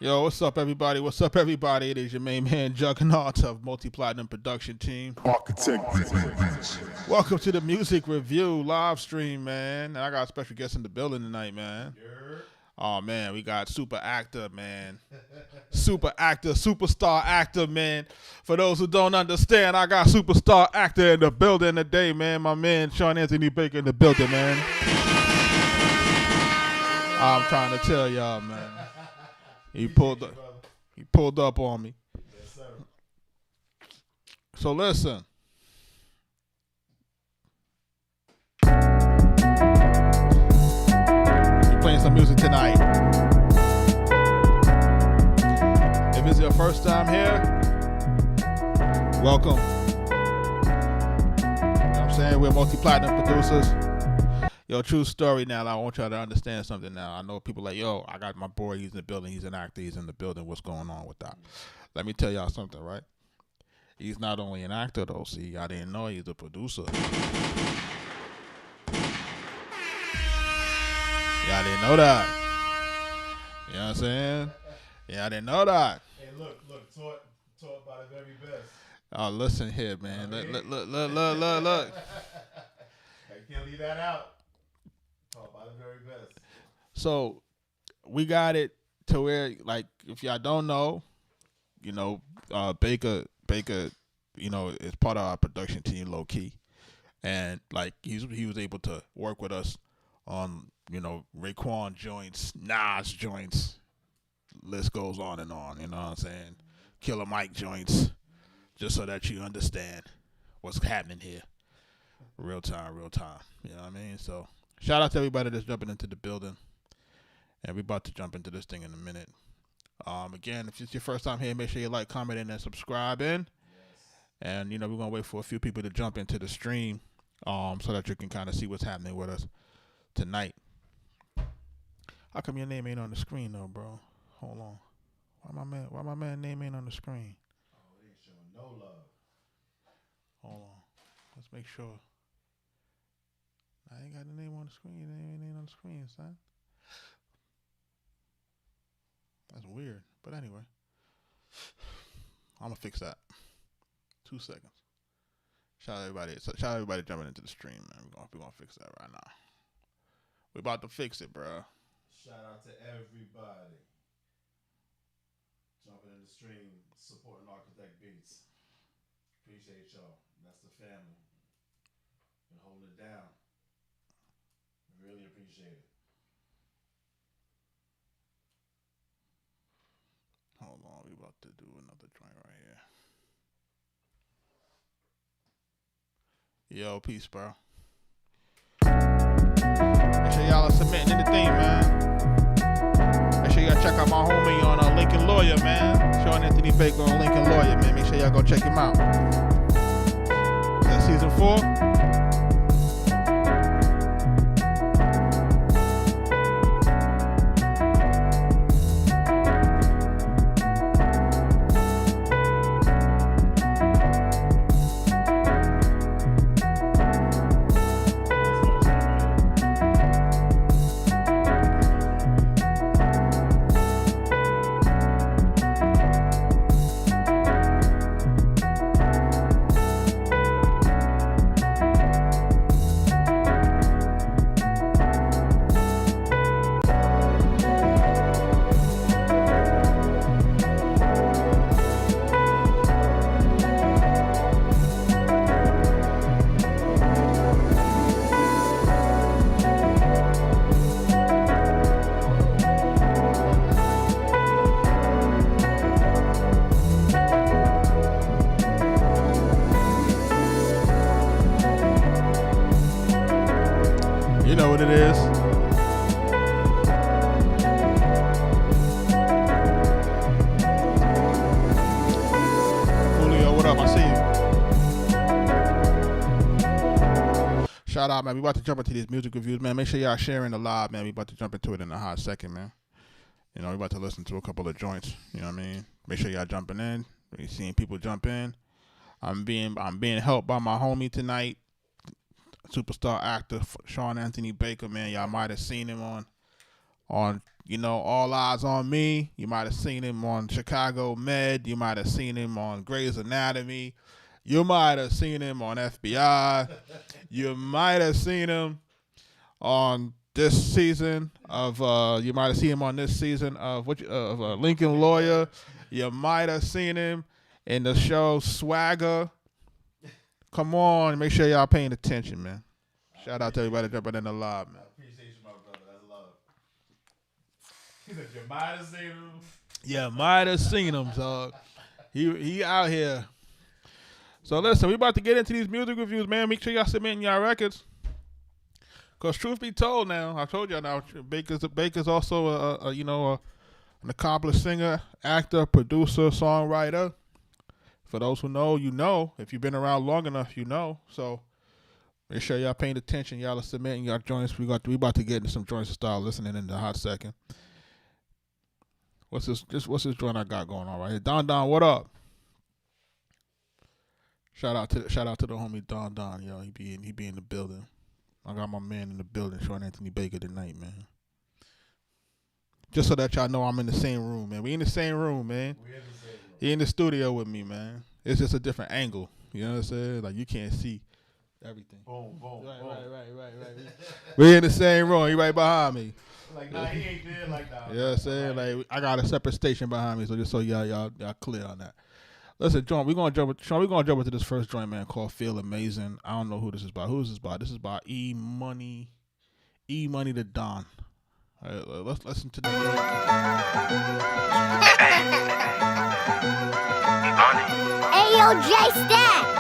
Yo, what's up, everybody? What's up, everybody? It is your main man, Juggernaut of Multi-Platinum Production Team. Arkatech Beatz. Welcome to the music review live stream, man. And I got a special guest in the building tonight, man. Oh, man, we got super actor, man. Super actor, superstar actor, man. For those who don't understand, I got superstar actor in the building today, man. My man, Sean Anthony Baker in the building, man. I'm trying to tell y'all, man. He pulled up on me. Yes, sir. So listen. We're playing some music tonight. If it's your first time here, welcome. You know what I'm saying? We're multi-platinum producers. Yo, true story now. I want y'all to understand something now. I know people like, yo, I got my boy, he's in the building, he's an actor, he's in the building. What's going on with that? Let me tell y'all something, right? He's not only an actor, though. See, I didn't know he's a producer. Y'all didn't know that. You know what I'm saying? Yeah, I didn't know that. Hey, look, taught by the very best. Oh, listen here, man. Look. You can't leave that out. Taught by the very best. So we got it to where, like, if y'all don't know, you know, Baker, you know, is part of our production team, low key, and like he was able to work with us on, you know, Raekwon joints, Nas joints, list goes on and on. You know what I'm saying? Killer Mike joints, just so that you understand what's happening here, real time. You know what I mean? So shout out to everybody that's jumping into the building, and we're about to jump into this thing in a minute. Again, if it's your first time here, make sure you like, comment, and subscribe in. Yes. And, you know, we're going to wait for a few people to jump into the stream so that you can kind of see what's happening with us tonight. How come your name ain't on the screen, though, bro? Hold on. Why my man name ain't on the screen? Oh, they ain't showing no love. Hold on. Let's make sure. I ain't got the name on the screen. It ain't on the screen, son. That's weird. But anyway, I'm going to fix that. 2 seconds. Shout out everybody jumping into the stream, man. We're gonna fix that right now. We're about to fix it, bro. Shout out to everybody jumping in the stream, supporting Arkatech Beatz. Appreciate y'all. That's the family. Been holding it down. Really appreciate it. Hold on, we about to do another joint right here. Yo, peace, bro. Make sure y'all are submitting anything, man. Make sure y'all check out my homie on Lincoln Lawyer, man. Sean Anthony Baker on Lincoln Lawyer, man. Make sure y'all go check him out. Is that season 4? You know what it is. Julio, what up? I see you. Shout out, man. We about to jump into these music reviews, man. Make sure y'all sharing the live, man. We about to jump into it in a hot second, man. You know, we about to listen to a couple of joints. You know what I mean? Make sure y'all jumping in. We seeing people jump in. I'm being helped by my homie tonight, superstar actor Sean Anthony Baker, man. Y'all might have seen him on you know, All Eyes on Me. You might have seen him on Chicago Med. You might have seen him on Grey's Anatomy. You might have seen him on FBI. You might have seen him on this season of. You might have seen him on this season of Lincoln Lawyer. You might have seen him in the show Swagger. Come on, make sure y'all paying attention, man. Shout out to everybody jumping in the live, man. I appreciate you, my brother. That's love. He said you might have seen him. Yeah, might have seen him, dog. He out here. So listen, we about to get into these music reviews, man. Make sure y'all submitting y'all records. Cause truth be told, now I told y'all now, Baker's also an accomplished singer, actor, producer, songwriter. For those who know, you know. If you've been around long enough, you know. So make sure y'all paying attention. Y'all are submitting y'all joints. We about to get into some joints to start listening in a hot second. What's this joint I got going on right here? Don, what up? Shout out to the homie Don. Yo, he be in the building. I got my man in the building, Sean Anthony Baker tonight, man. Just so that y'all know I'm in the same room, man. We in the same rorum, man. He in the studio with me, man. It's just a different angle. You know what I'm saying? Like you can't see everything. Boom. Right. We in the same room. He right behind me. Like, nah, he ain't there like that. You know what I'm saying? Like I got a separate station behind me, so just so y'all clear on that. Listen, John, we're gonna jump into this first joint, man, called Feel Amazing. I don't know who this is by. Who is this by? This is by E Money the Don. All right, let's listen to this. Ayo, J Stacks.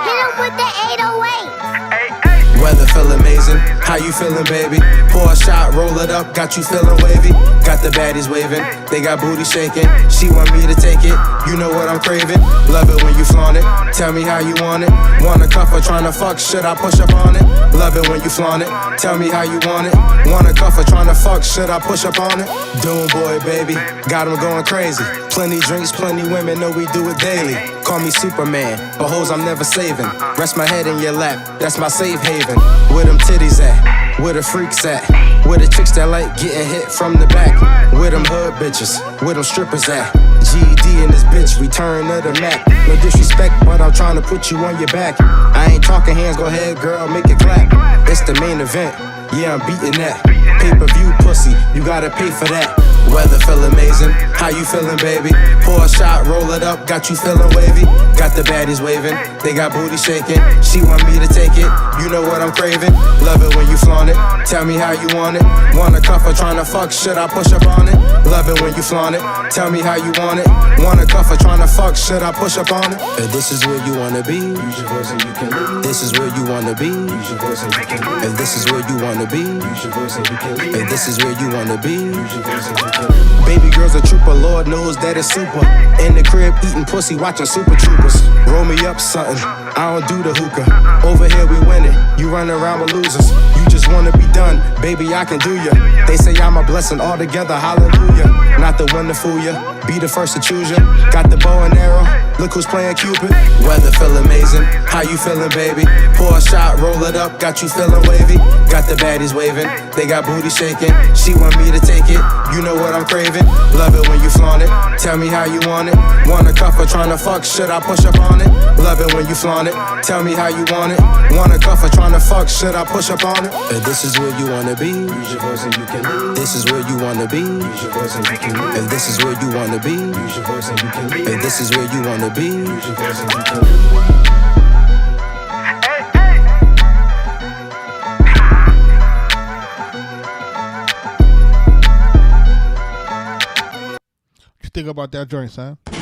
Hit him with the 808. Weather feel amazing. How you feeling, baby? Pour a shot, roll it up, got you feeling wavy. Got the baddies waving, they got booty shaking. She want me to take it, you know what I'm craving. Love it when you flaunt it, tell me how you want it. Wanna cuff her, tryna fuck, should I push up on it? Love it when you flaunt it, tell me how you want it. Wanna cuff her, tryna fuck, should I push up on it? Doom boy, baby, got him going crazy. Plenty drinks, plenty women, know we do it daily. Call me Superman, but hoes I'm never saving. Rest my head in your lap, that's my safe haven. Where them titties at? Where the freaks at? Where the chicks that like getting hit from the back? Where them hood bitches? Where them strippers at? GED in this bitch, return of the Mac. No disrespect, but I'm trying to put you on your back. I ain't talking hands, go ahead girl, make it clap. It's the main event, yeah I'm beating that. Pay-per-view pussy, you gotta pay for that. Weather feel amazing, how you feeling, baby? Pour a shot, roll it up, got you feeling wavy. Got the baddies waving, they got booty shaking. She want me to take it, you know what I'm craving. Love it when you flaunt it, tell me how you want it. Wanna cuff her, tryna fuck, should I push up on it? Love it when you flaunt it, tell me how you want it. Wanna cuff her, tryna fuck, should I push up on it? If this is where you wanna be, use your voice and you can leave. This is where you wanna be, use your voice and you can leave. If this is where you wanna be, use your voice and you can leave. If this is where you wanna be, use your voice and you can leave. Baby girl's a trooper, Lord knows that it's super. In the crib eating pussy, watching Super Troopers. Roll me up something, I don't do the hookah. Over here we winning, you run around with losers. You just wanna be done, baby I can do ya. They say I'm a blessing altogether, hallelujah. Not the one to fool ya, be the first to choose ya. Got the bow and arrow, look who's playing Cupid. Weather feel amazing, how you feeling, baby? Pour a shot, roll it up, got you feeling wavy. Got the baddies waving, they got booty shaking. She want me to take it, you know what I'm craving. Love it when you flaunt it, tell me how you want it. Wanna cuff her, tryna fuck, should I push up on it? Love it when you flaunt it, tell me how you want it. Wanna cuff her, tryna fuck, should I push up on it? If this is where you wanna be, use your voice and you can leave. This is where you wanna be, use your voice and you can leave. If this is where you wanna be, use your voice and you can leave. If this is where you wanna be, use your voice and you can leave. Think about that joint, son. On the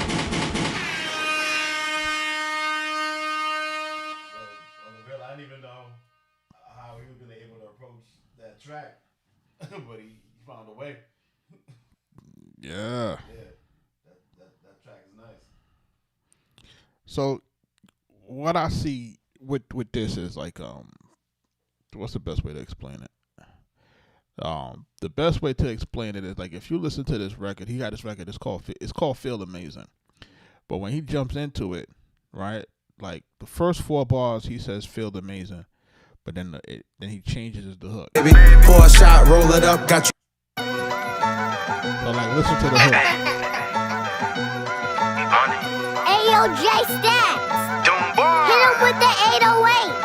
real, I didn't even know how he was gonna able to approach that track, but he found a way. Yeah. That track is nice. So, what I see with this is like, what's the best way to explain it? The best way to explain it is like if you listen to this record, he got this record. It's called Feel Amazing, but when he jumps into it, right, like the first 4 bars he says Feel Amazing, but then he changes the hook. Baby, pour a shot, roll it up, got you. So like, listen to the hook. Ayo, J Stacks. Hit him with the 808.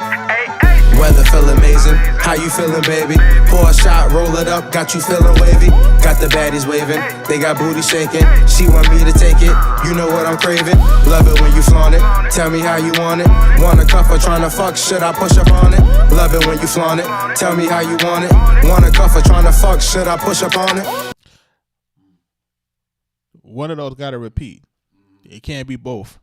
Weather feel amazing. How you feeling, baby? Pour a shot, roll it up, got you feeling wavy. Got the baddies waving, they got booty shaking. She want me to take it, you know what I'm craving. Love it when you flaunt it, tell me how you want it. Wanna cuff or tryna fuck, should I push up on it? Love it when you flaunt it, tell me how you want it. Wanna cuff or tryna fuck, should I push up on it? One of those gotta repeat. It can't be both.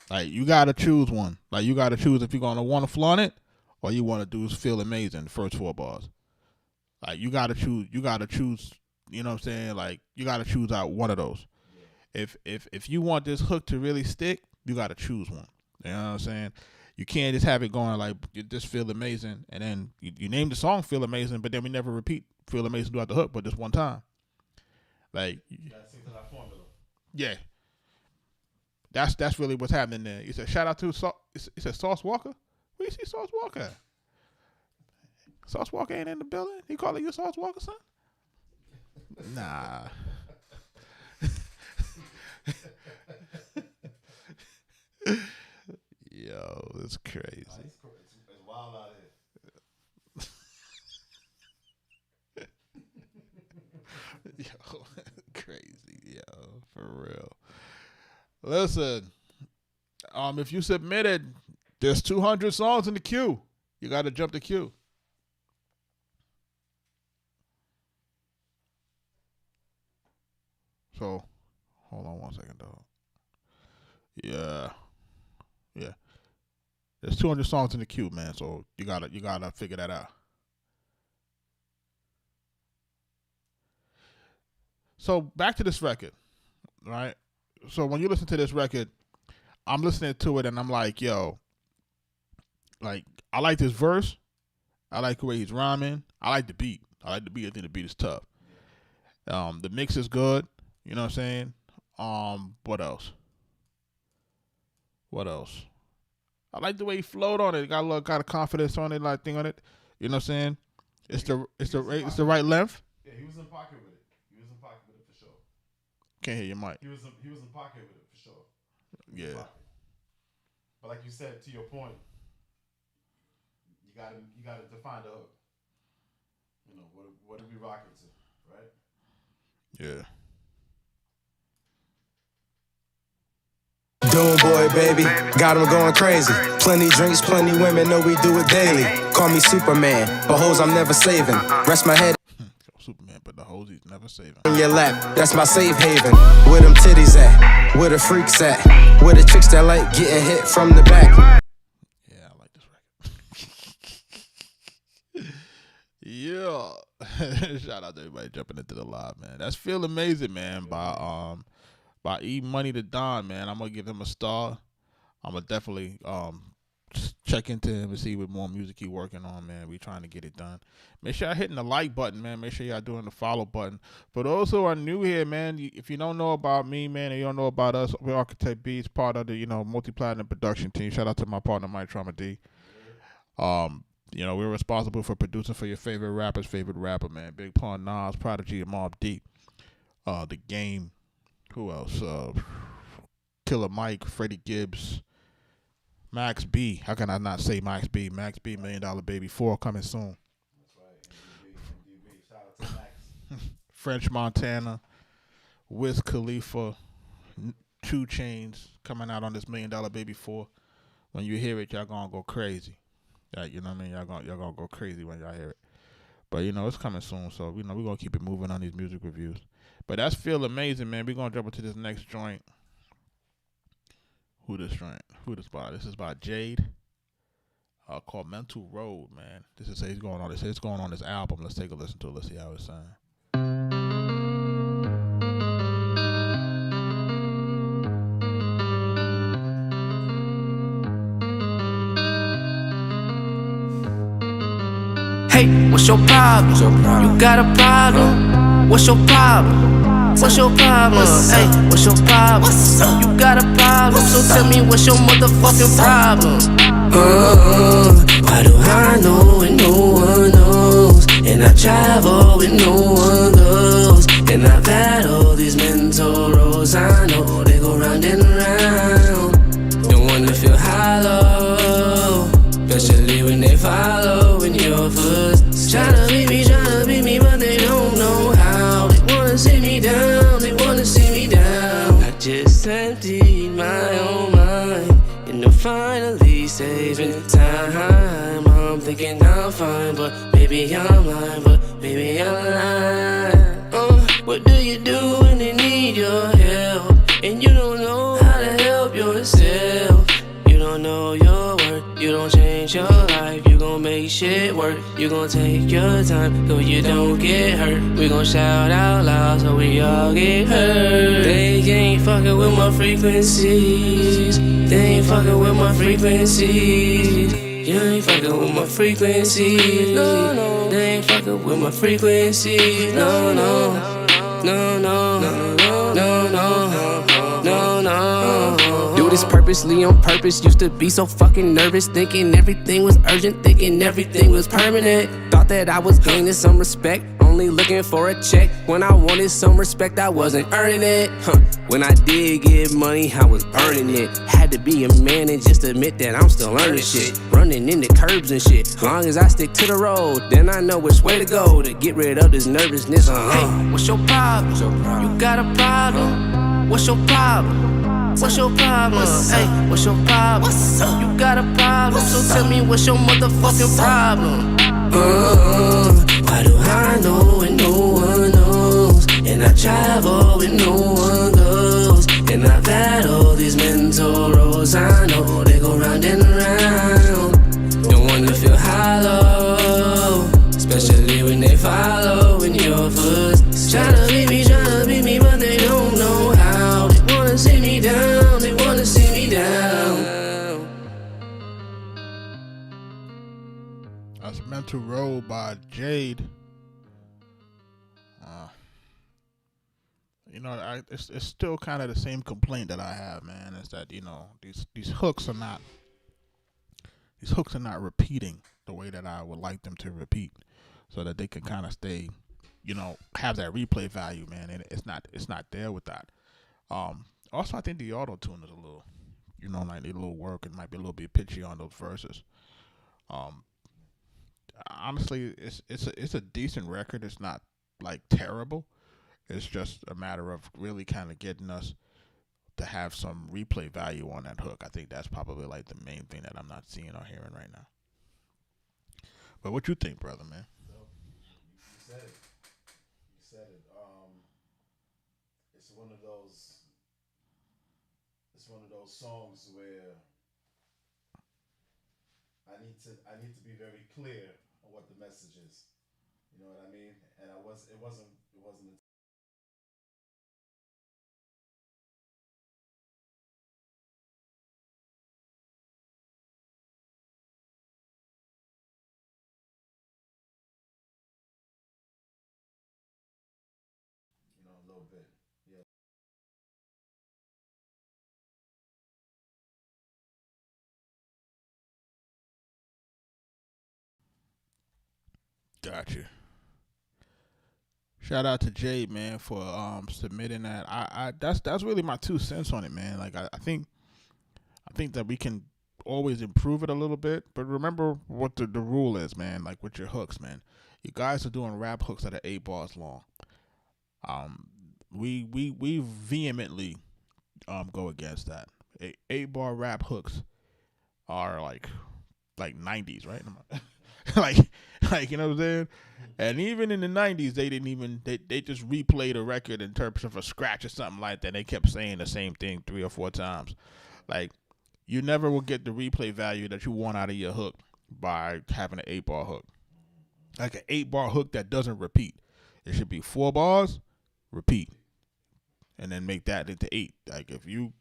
Like, you gotta choose one. Like, you gotta choose if you're gonna want to flaunt it or you want to do is feel amazing. The first 4 bars. Like, you gotta choose. You gotta choose. You know what I'm saying? Like, you gotta choose out one of those. If you want this hook to really stick, you gotta choose one. You know what I'm saying? You can't just have it going like, you just feel amazing, and then you name the song "Feel Amazing," but then we never repeat "Feel Amazing" throughout the hook, but just one time. Like, yeah. That's really what's happening there. You said shout out to Sauce Walker. Where you see Sauce Walker at? Sauce Walker ain't in the building. He calling you Sauce Walker, son? Nah. Yo, it's crazy. It's wild out here. Yo, crazy, yo, for real. Listen, if you submitted, there's 200 songs in the queue. You got to jump the queue. So, hold on one second, dog. Yeah. There's 200 songs in the queue, man. So you gotta figure that out. So back to this record, right? So when you listen to this record, I'm listening to it and I'm like, yo, like, I like this verse. I like the way he's rhyming. I like the beat. I think the beat is tough. The mix is good. You know what I'm saying? What else? I like the way he flowed on it. Got a little kind of confidence on it, like thing on it. You know what I'm saying? It's the right length. Yeah, he was in pocket with it. For sure. Can't hear your mic. He was in pocket with it for sure. Yeah. But like you said, to your point, you gotta define the hook. You know, what are we rocking to, right? Yeah. Doom boy, baby, got him going crazy. Plenty drinks, plenty women, know we do it daily. Call me Superman, but hoes I'm never saving. Rest my head. Superman, but the hoes he's never saving. In your lap, that's my safe haven. Where them titties at? Where the freaks at? Where the chicks that like getting hit from the back? Yeah, I like this record. Yeah. Shout out to everybody jumping into the live, man. That's Feel Amazing, man, by E Money to Don, man. I'm gonna give him a star. I'm gonna definitely check into him and see what more music he working on, man. We trying to get it done. Make sure y'all hitting the like button, man. Make sure y'all doing the follow button. For those who are new here, man, if you don't know about me, man, and you don't know about us, we're Arkatech Beatz, part of the, multi-platinum production team. Shout out to my partner, Mike Trauma D. We're responsible for producing for your favorite rapper's favorite rapper, man. Big Pun, Nas, Prodigy, and Mobb Deep. The Game. Who else? Killer Mike, Freddie Gibbs, Max B. How can I not say Max B? Max B, $1 Million Baby 4 coming soon. That's right. MDB. Shout out to Max. French Montana, Wiz Khalifa, 2 Chainz coming out on this $1 Million Baby 4. When you hear it, y'all gonna go crazy. You know what I mean? Y'all gonna go crazy when y'all hear it. But it's coming soon, so we're gonna keep it moving on these music reviews. But that's Feel Amazing, man. We're gonna jump into this next joint. Who this by? This is by Jade. Called Mental Road, man. This is it's going on this album. Let's take a listen to it. Let's see how it sounds. Hey, what's your problem? You got a problem? What's your problem? What's your problem? Hey, what's your problem? You got a problem, so tell me what's your motherfucking problem? How do I know when no one knows? And I travel with no one goes. And I've had all these mental roads. I know they go round and round. Don't wanna feel hollow, especially when they follow in your footsteps. Tryna beat me, but they don't know how. They wanna see me down, they wanna see me down. I just emptied my own mind, and I'm finally saving time. I'm thinking I'm fine, but maybe I'm lying, but maybe I'm lying. What do you do when they need your help, and you don't know how to help yourself? You don't know your worth, you don't change your life. You gon' make shit work, you gon' take your time so you don't get hurt. We gon' shout out loud so we all get heard. They ain't fucking with my frequencies. They ain't fucking with my frequencies. You ain't fucking with my frequencies. No, no. They ain't fucking with my frequencies. No, no. No, no, no, no, no, no, no. Do this purposely on purpose. Used to be so fucking nervous, thinking everything was urgent, thinking everything was permanent. Thought that I was gaining some respect, only looking for a check. When I wanted some respect, I wasn't earning it. When I did get money, I was earning it. Had to be a man and just admit that I'm still learning shit. Running into curbs and shit. Long as I stick to the road, then I know which way to go to get rid of this nervousness. Hey, what's your problem? You got a problem? What's your problem? What's your problem? Hey, what's your problem? You got a problem, so tell me what's your motherfucking problem? Why do I know and no one knows? And I travel with no one goes. And I've had all these mental roads. I know they go round and round. Don't wanna feel hollow, especially when they follow in your footsteps. Tryna beat me, but they don't know how. They wanna see me down, they wanna see me down. That's Mental Road by Jade. It's still kind of the same complaint that I have, man. Is that these hooks are not repeating the way that I would like them to repeat, so that they can kind of stay, have that replay value, man. And it's not there with that. Also, I think the auto tune is a little, like need a little work. It might be a little bit pitchy on those verses. Honestly, it's a decent record. It's not like terrible. It's just a matter of really kind of getting us to have some replay value on that hook. I think that's probably like the main thing that I'm not seeing or hearing right now. But what you think, brother, man? You said it. It's one of those songs where I need to be very clear on what the message is. You know what I mean? And it wasn't a little bit. Yeah. Gotcha. Shout out to Jade, man, for submitting that. I that's really my 2 cents on it, man. Like I think that we can always improve it a little bit, but remember what the rule is, man. Like with your hooks, man. You guys are doing rap hooks that are 8 bars long. We vehemently go against that. 8-bar rap hooks are like 90s, right? like you know what I'm saying? And even in the 90s, they just replayed a record in terms of a scratch or something like that. They kept saying the same thing 3 or 4 times. Like, you never will get the replay value that you want out of your hook by having an 8-bar hook. Like an 8-bar hook that doesn't repeat. It should be 4 bars, repeat, and then make that into 8. Like if you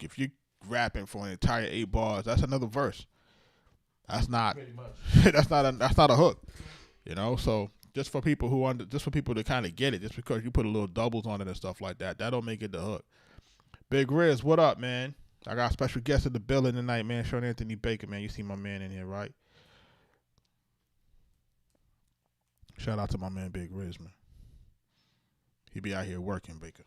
rapping for an entire 8 bars, that's another verse. That's not that's not a hook, So just for people to kind of get it, just because you put a little doubles on it and stuff like that, that don't make it the hook. Big Riz, what up, man? I got a special guest in the building tonight, man. Sean Anthony Baker, man. You see my man in here, right? Shout out to my man Big Riz, man. He be out here working, Baker.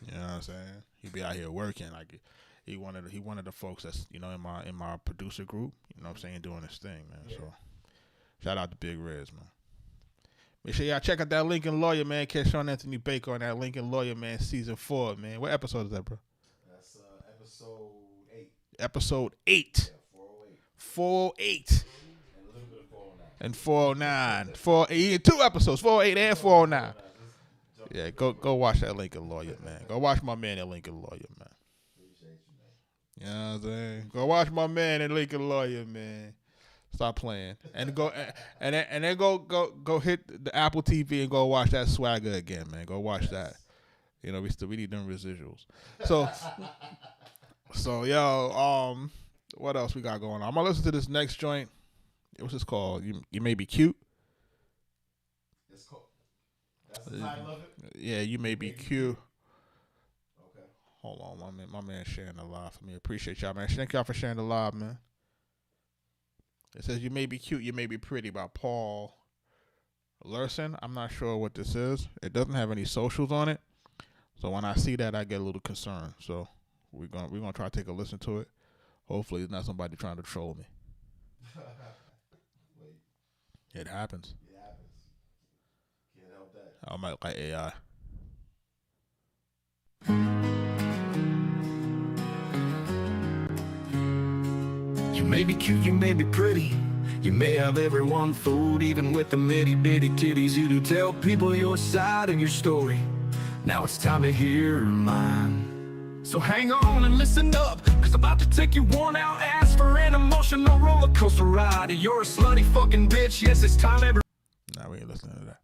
You know what I'm saying? He be out here working. Like he one of the folks that's, you know, in my producer group, you know what I'm saying, doing his thing, man. Yeah. So shout out to Big Riz, man. Make sure y'all check out that Lincoln Lawyer, man. Catch Sean Anthony Baker on that Lincoln Lawyer, man, season 4, man. What episode is that, bro? That's episode 8. Episode 8. Yeah, 408. 408. And a little bit of 409. And 409. He had 2 episodes, 408 and 409. Yeah, go watch that Lincoln Lawyer, man. Go watch my man at Lincoln Lawyer, man. Appreciate you, man. You know what I'm saying? Go watch my man at Lincoln Lawyer, man. Stop playing and go and then go hit the Apple TV and go watch that Swagger again, man. Go watch that. You know, we need them residuals. So yo, what else we got going on? I'm gonna listen to this next joint. What's this called? You may be cute. It's cool. That's the title of it. Yeah, you may be cute. Okay. Hold on, my man sharing the live for me. Appreciate y'all, man. Thank y'all for sharing the live, man. It says "You May Be Cute, You May Be Pretty" by Paul Lurson. I'm not sure what this is. It doesn't have any socials on it, so when I see that, I get a little concerned. So we're gonna try to take a listen to it. Hopefully, it's not somebody trying to troll me. Wait. It happens. It happens. Can't help that. I might like AI. You may be cute, you may be pretty. You may have everyone fooled, even with the itty bitty titties. You do tell people your side of your story. Now it's time to hear mine. So hang on and listen up, cause I'm about to take you worn out ass for an emotional roller coaster ride. And you're a slutty fucking bitch, yes, it's time every... Nah, we ain't listening to that.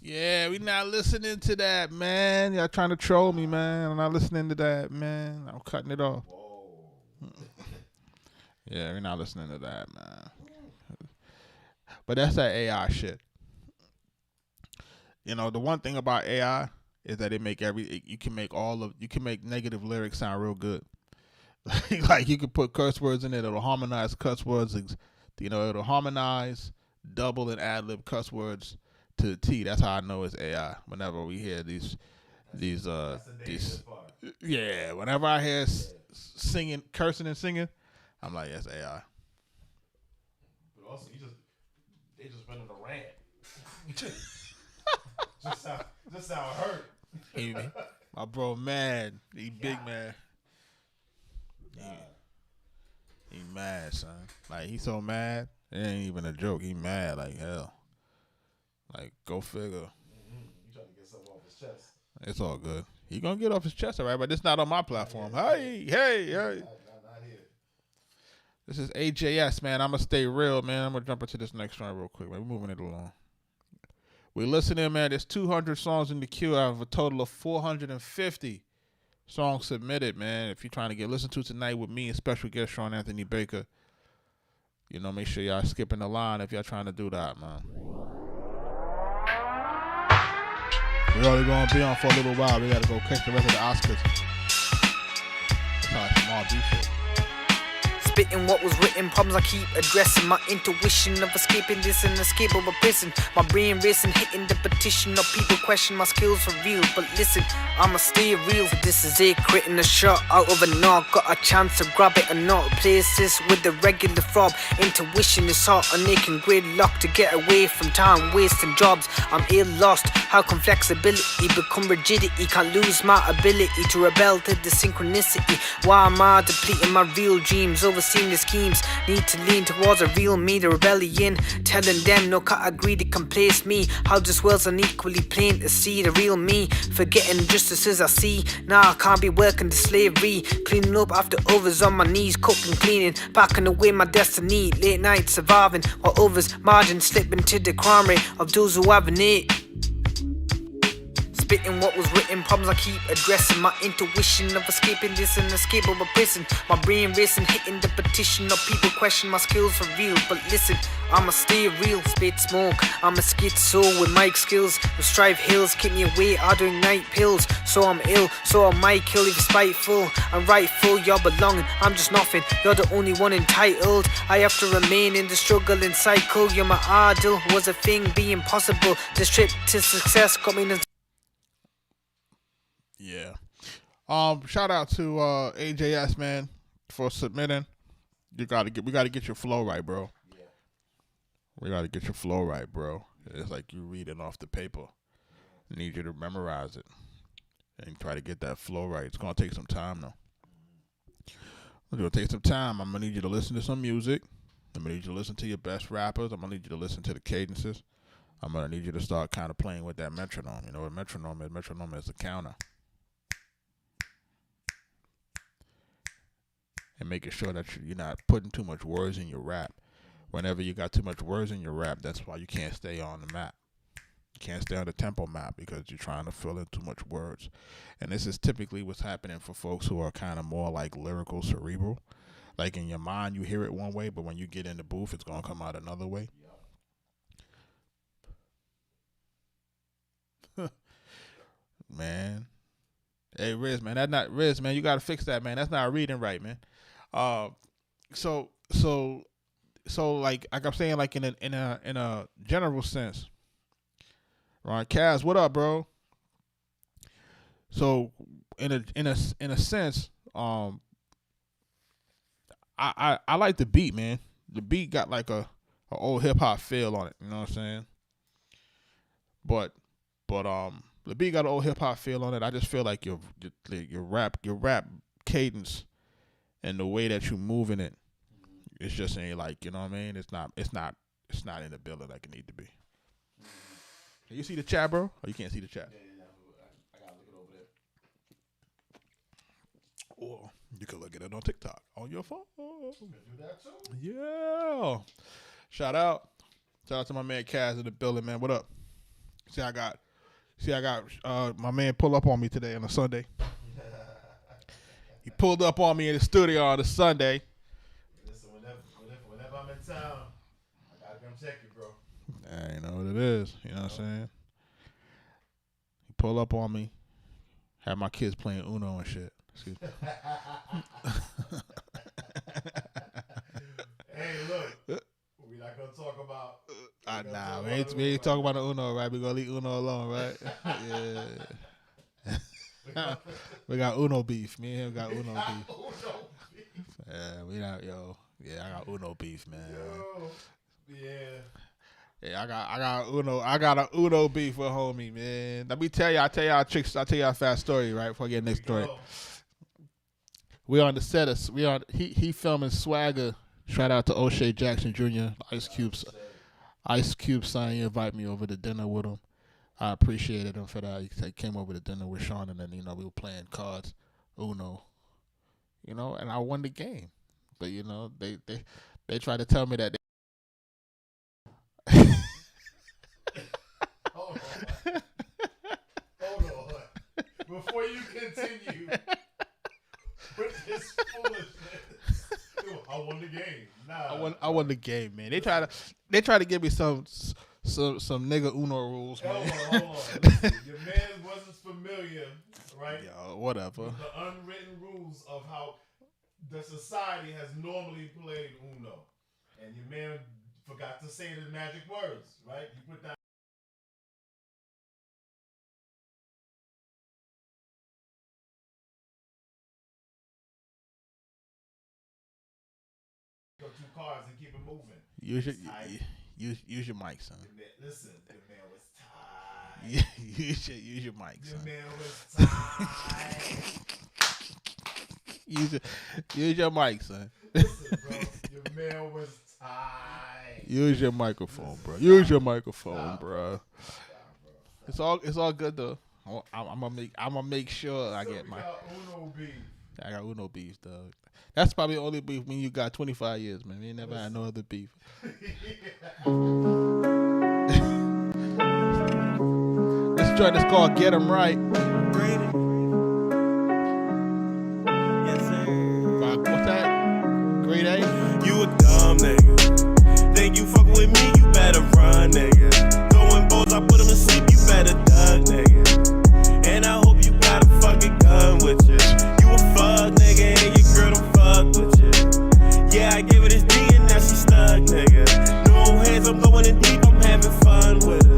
Yeah, we not listening to that, man. Y'all trying to troll me, man. I'm not listening to that, man. I'm cutting it off. Yeah, we're not listening to that, man. But that's that AI shit. You know, the one thing about AI is that you can make negative lyrics sound real good. Like you can put curse words in it, it'll harmonize cuss words. You know, it'll harmonize, double and ad lib cuss words to the T. That's how I know it's AI. Whenever we hear these, yeah. Whenever I hear singing, cursing and singing, I'm like, yes, AI. But also, they just went on a rant. just how it hurt. My bro mad. He big mad. He mad, son. Like, he so mad, it ain't even a joke. He mad like hell. Like, go figure. He trying to get something off his chest. It's all good. He gonna get off his chest, all right? But this not on my platform. Hey. Not here. This is AJS, man. I'm going to stay real, man. I'm going to jump into this next one real quick, man. We're moving it along. We're listening, man. There's 200 songs in the queue out of a total of 450 songs submitted, man. If you're trying to get listened to tonight with me and special guest Sean Anthony Baker, you know, make sure y'all skipping the line if y'all trying to do that, man. We're only going to be on for a little while. We got to go catch the rest of the Oscars. That's like some R&B shit. Spitting what was written, problems I keep addressing. My intuition of escaping this inescapable prison. My brain racing, hitting the petition of people question my skills for real. But listen, I'ma stay real. This is it, creating a shot out of a knock. Got a chance to grab it or not. Replace this with the regular throb. Intuition is hot and making gridlock to get away from time wasting jobs. I'm ill lost. How can flexibility become rigidity? Can't lose my ability to rebel to the synchronicity. Why am I depleting my real dreams? Overseeing the schemes, need to lean towards a real me, the rebellion. Telling them no category that can place me. How this world's unequally plain to see the real me. Forgetting justices I see. Nah, I can't be working to slavery. Cleaning up after others on my knees, cooking, cleaning, packing away my destiny. Late night surviving while others margin slip into the crime rate of those who haven't it. Spitting what was written, problems I keep addressing. My intuition of escaping this inescapable prison. My brain racing, hitting the petition of people question my skills for real. But listen, I'ma stay real, spit smoke. I'm a schizo with mic skills. The strive hills keep me away, I drink night pills. So I'm ill, so I might kill if you're spiteful. I'm rightful, you're belonging, I'm just nothing. You're the only one entitled. I have to remain in the struggle and cycle. You're my ideal, was a thing being possible. This trip to success got me in. Yeah. Shout out to AJS, man, for submitting. We gotta get your flow right, bro. Yeah. We gotta get your flow right, bro. It's like you reading off the paper. I need you to memorize it and try to get that flow right. It's gonna take some time though. It's gonna take some time. I'm gonna need you to listen to some music. I'm gonna need you to listen to your best rappers. I'm gonna need you to listen to the cadences. I'm gonna need you to start kind of playing with that metronome. You know what metronome is? Metronome is a counter. And making sure that you're not putting too much words in your rap. Whenever you got too much words in your rap, that's why you can't stay on the map. You can't stay on the tempo map because you're trying to fill in too much words. And this is typically what's happening for folks who are kind of more like lyrical, cerebral. Like in your mind, you hear it one way, but when you get in the booth, it's going to come out another way. Man. Hey, Riz, man, that's not Riz, man. You got to fix that, man. That's not reading right, man. So like I'm saying, like in a general sense, right? Kaz, what up, bro? So in a sense, I like the beat, man. The beat got like a old hip hop feel on it. You know what I'm saying? But the beat got an old hip hop feel on it. I just feel like your rap cadence and the way that you moving it, it's just ain't like, you know what I mean? It's not in the building like it need to be. Can you see the chat, bro? Or you can't see the chat? Yeah. I gotta look it over there. Or you can look at it on TikTok on your phone. You can do that too. Yeah. Shout out to my man Kaz in the building, man. What up? See, I got my man pull up on me today on a Sunday. He pulled up on me in the studio on a Sunday. Listen, whenever I'm in town, I gotta come check you, bro. You know what it is. You know what I'm saying? He pulled up on me. Had my kids playing Uno and shit. Excuse me. Hey, look. We're not gonna talk about. Nah, we ain't talking about the Uno, right? We gonna leave Uno alone, right? Yeah. We got Uno beef. Me and him got Uno beef. Yeah, we not, yo. Yeah, I got Uno beef, man. Yeah. Yeah, I got a Uno beef with homie, man. Let me tell y'all a fast story, right? Before I get next story. We on the set of he filming Swagger. Shout out to O'Shea Jackson Jr. Ice Cube's son. He invited me over to dinner with him. I appreciated him for that. He came over to dinner with Sean, and then we were playing cards, Uno, and I won the game. But they tried to tell me that. Hold on. Before you continue with this foolishness, I won the game. Nah, I won the game, man. They try to give me some nigga Uno rules, man. Hold on. Listen, your man wasn't familiar, right? Yo, whatever. With the unwritten rules of how the society has normally played Uno, and your man forgot to say the magic words, right? You put that. Go 2 cards and keep it moving. Use your mic, son. Listen, your man was tired. Use your mic, son. Your man was tired. Use your mic, son. Listen, bro. Your man was tired. Use your microphone, bro. Use your microphone, bro. It's all good though. I'm gonna make sure I get my. Uno beef. I got Uno beef, dog. That's probably the only beef when you got 25 years, man. You never had no other beef. joint is called Get 'Em Right. What's that? Grade A? You a dumb nigga. Think you fuckin' with me, you better run, nigga. Throwing balls, I put them to sleep, you better duck, nigga. And I hope you got a fucking gun with you. You a fuck, nigga, and your girl don't fuck with you. Yeah, I gave her this D and now she stuck, nigga. No hands, I'm going in deep, I'm having fun with her.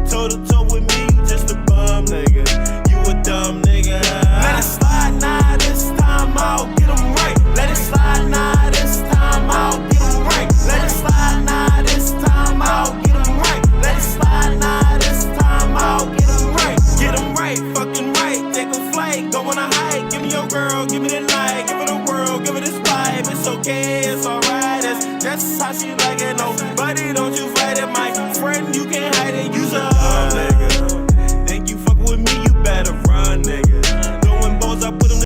Toe to toe with me, you just a bum, nigga. You a dumb nigga. Let it slide, nah, this time I'll get 'em right. Let it slide, nah, this time I'll get 'em right. Let it slide, nah, this time I'll get 'em right. Let it slide, nah, this time I'll get 'em right. Get 'em right, fucking right. Take a flight, go on a hike. Give me your girl, give me the night. Give her the world, give her this vibe. It's okay, it's alright. That's just how she like it. Nobody, don't you fight it, my friend. You can't hide it. Use a nigga. Think you fuckin' with me, you better run, nigga. Throwing balls, I put them.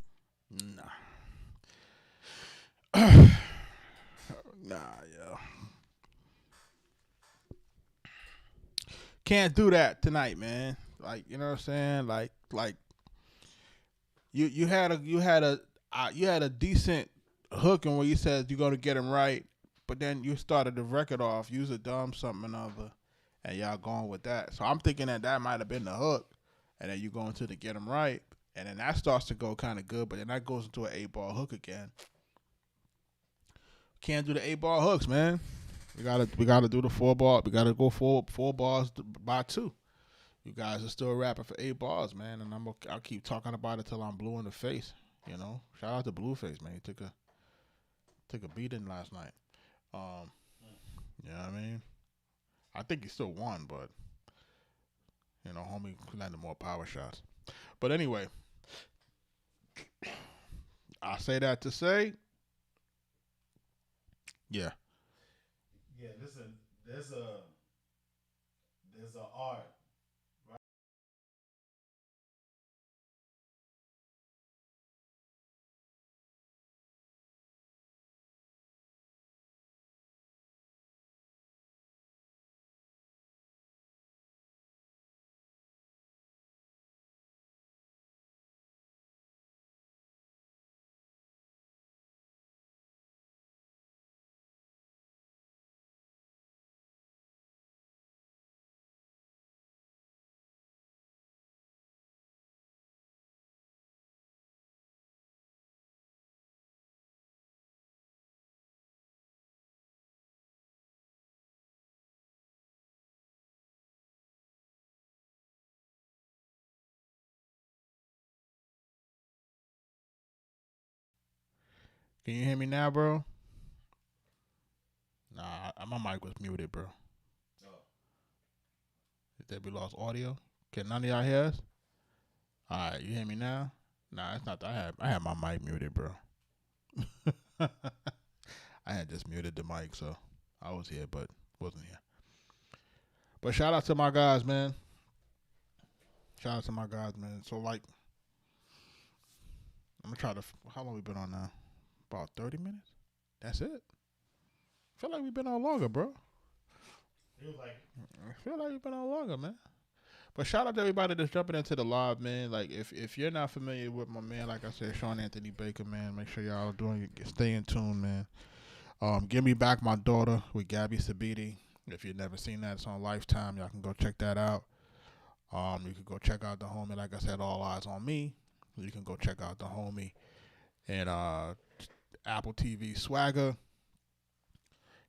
Nah, yo. Can't do that tonight, man. Like, you know what I'm saying? Like you had a decent hook in where you said you're gonna get him right, but then you started the record off, use a dumb something or another, and y'all going with that. So I'm thinking that might have been the hook, and then you go into the get him right, and then that starts to go kind of good, but then that goes into an 8-ball hook again. Can't do the 8-ball hooks, man. We gotta do the 4-ball. We gotta go four bars by 2. You guys are still rapping for 8 bars, man, and I'll keep talking about it till I'm blue in the face. You know, shout out to Blueface, man. He took a beating last night. You know what I mean? I think he still won, but you know, homie landed more power shots. But anyway, I say that to say, yeah. Yeah, listen, there's a art. Can you hear me now, bro? Nah, my mic was muted, bro. Did we lost audio? Can none of y'all hear us? All right, you hear me now? Nah, it's not that. I had my mic muted, bro. I had just muted the mic, so I was here, but wasn't here. But shout out to my guys, man. Shout out to my guys, man. So, like, I'm going to try to, how long we been on now? About 30 minutes? That's it? I feel like we've been on longer, bro. I feel like we've been on longer, man. But shout out to everybody that's jumping into the live, man. Like, if you're not familiar with my man, like I said, Sean Anthony Baker, man, make sure y'all stay in tune, man. Give Me Back My Daughter with Gabby Sabiti. If you've never seen that, it's on Lifetime. Y'all can go check that out. You can go check out the homie, like I said, All Eyes on Me. You can go check out the homie and Apple TV Swagger.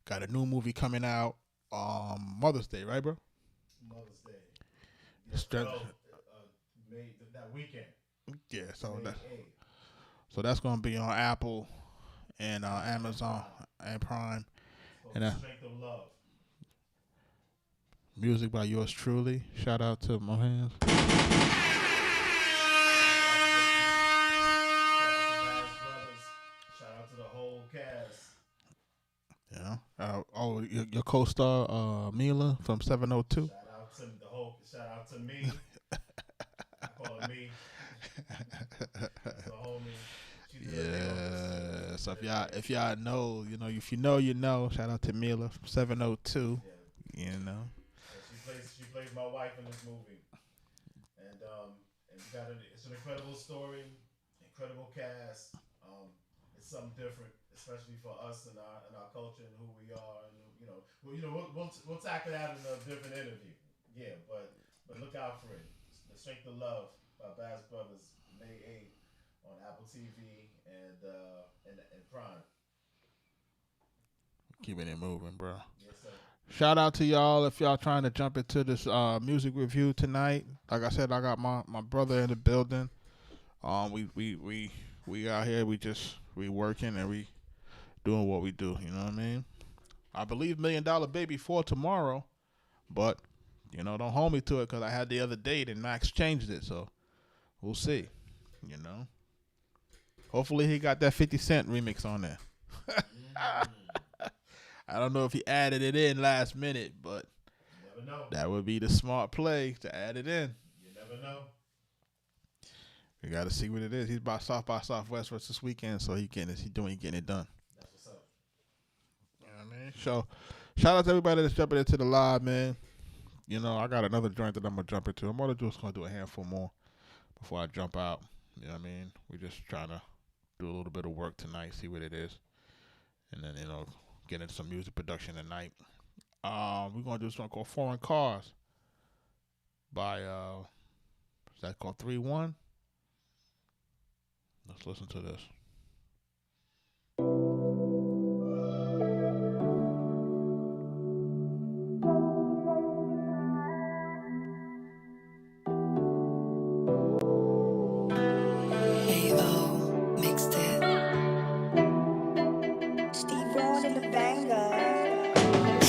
Got a new movie coming out Mother's Day, right, bro? Mother's Day. That weekend. Yeah, so that's gonna be on Apple and Amazon and Prime. And Strength of Love. Music by yours truly. Shout out to my hands. Shout out to the whole cast. Yeah. Your co-star Mila from 702. Shout out to me. I call her me. That's the homie. Yeah. So if y'all know, if you know, you know. Shout out to Mila from 702. Yeah. You know. She plays my wife in this movie. And we got it's an incredible story, incredible cast. It's something different, especially for us and our culture and who we are. And we'll tackle that in a different interview. Yeah, but look out for it. The Strength of Love by Beatz Brothers, May 8th on Apple TV and Prime. Keeping it moving, bro. Yes, sir. Shout out to y'all if y'all trying to jump into this music review tonight. Like I said, I got my brother in the building. We out here. We working and we doing what we do. You know what I mean? I believe $1 Million Baby for tomorrow, but don't hold me to it because I had the other date and Max changed it. So we'll see. Hopefully he got that 50 Cent remix on there. I don't know if he added it in last minute, but you never know. That would be the smart play to add it in. You never know. We got to see what it is. He's about South by Southwest versus this weekend, so he getting it done. That's what's up. You know what I mean? So, shout out to everybody that's jumping into the live, man. I got another joint that I'm going to jump into. I'm just going to do a handful more before I jump out. You know what I mean? We're just trying to do a little bit of work tonight, see what it is. And then, get into some music production tonight. We're going to do something called Foreign Cars by, is that called 3-1? Let's listen to this.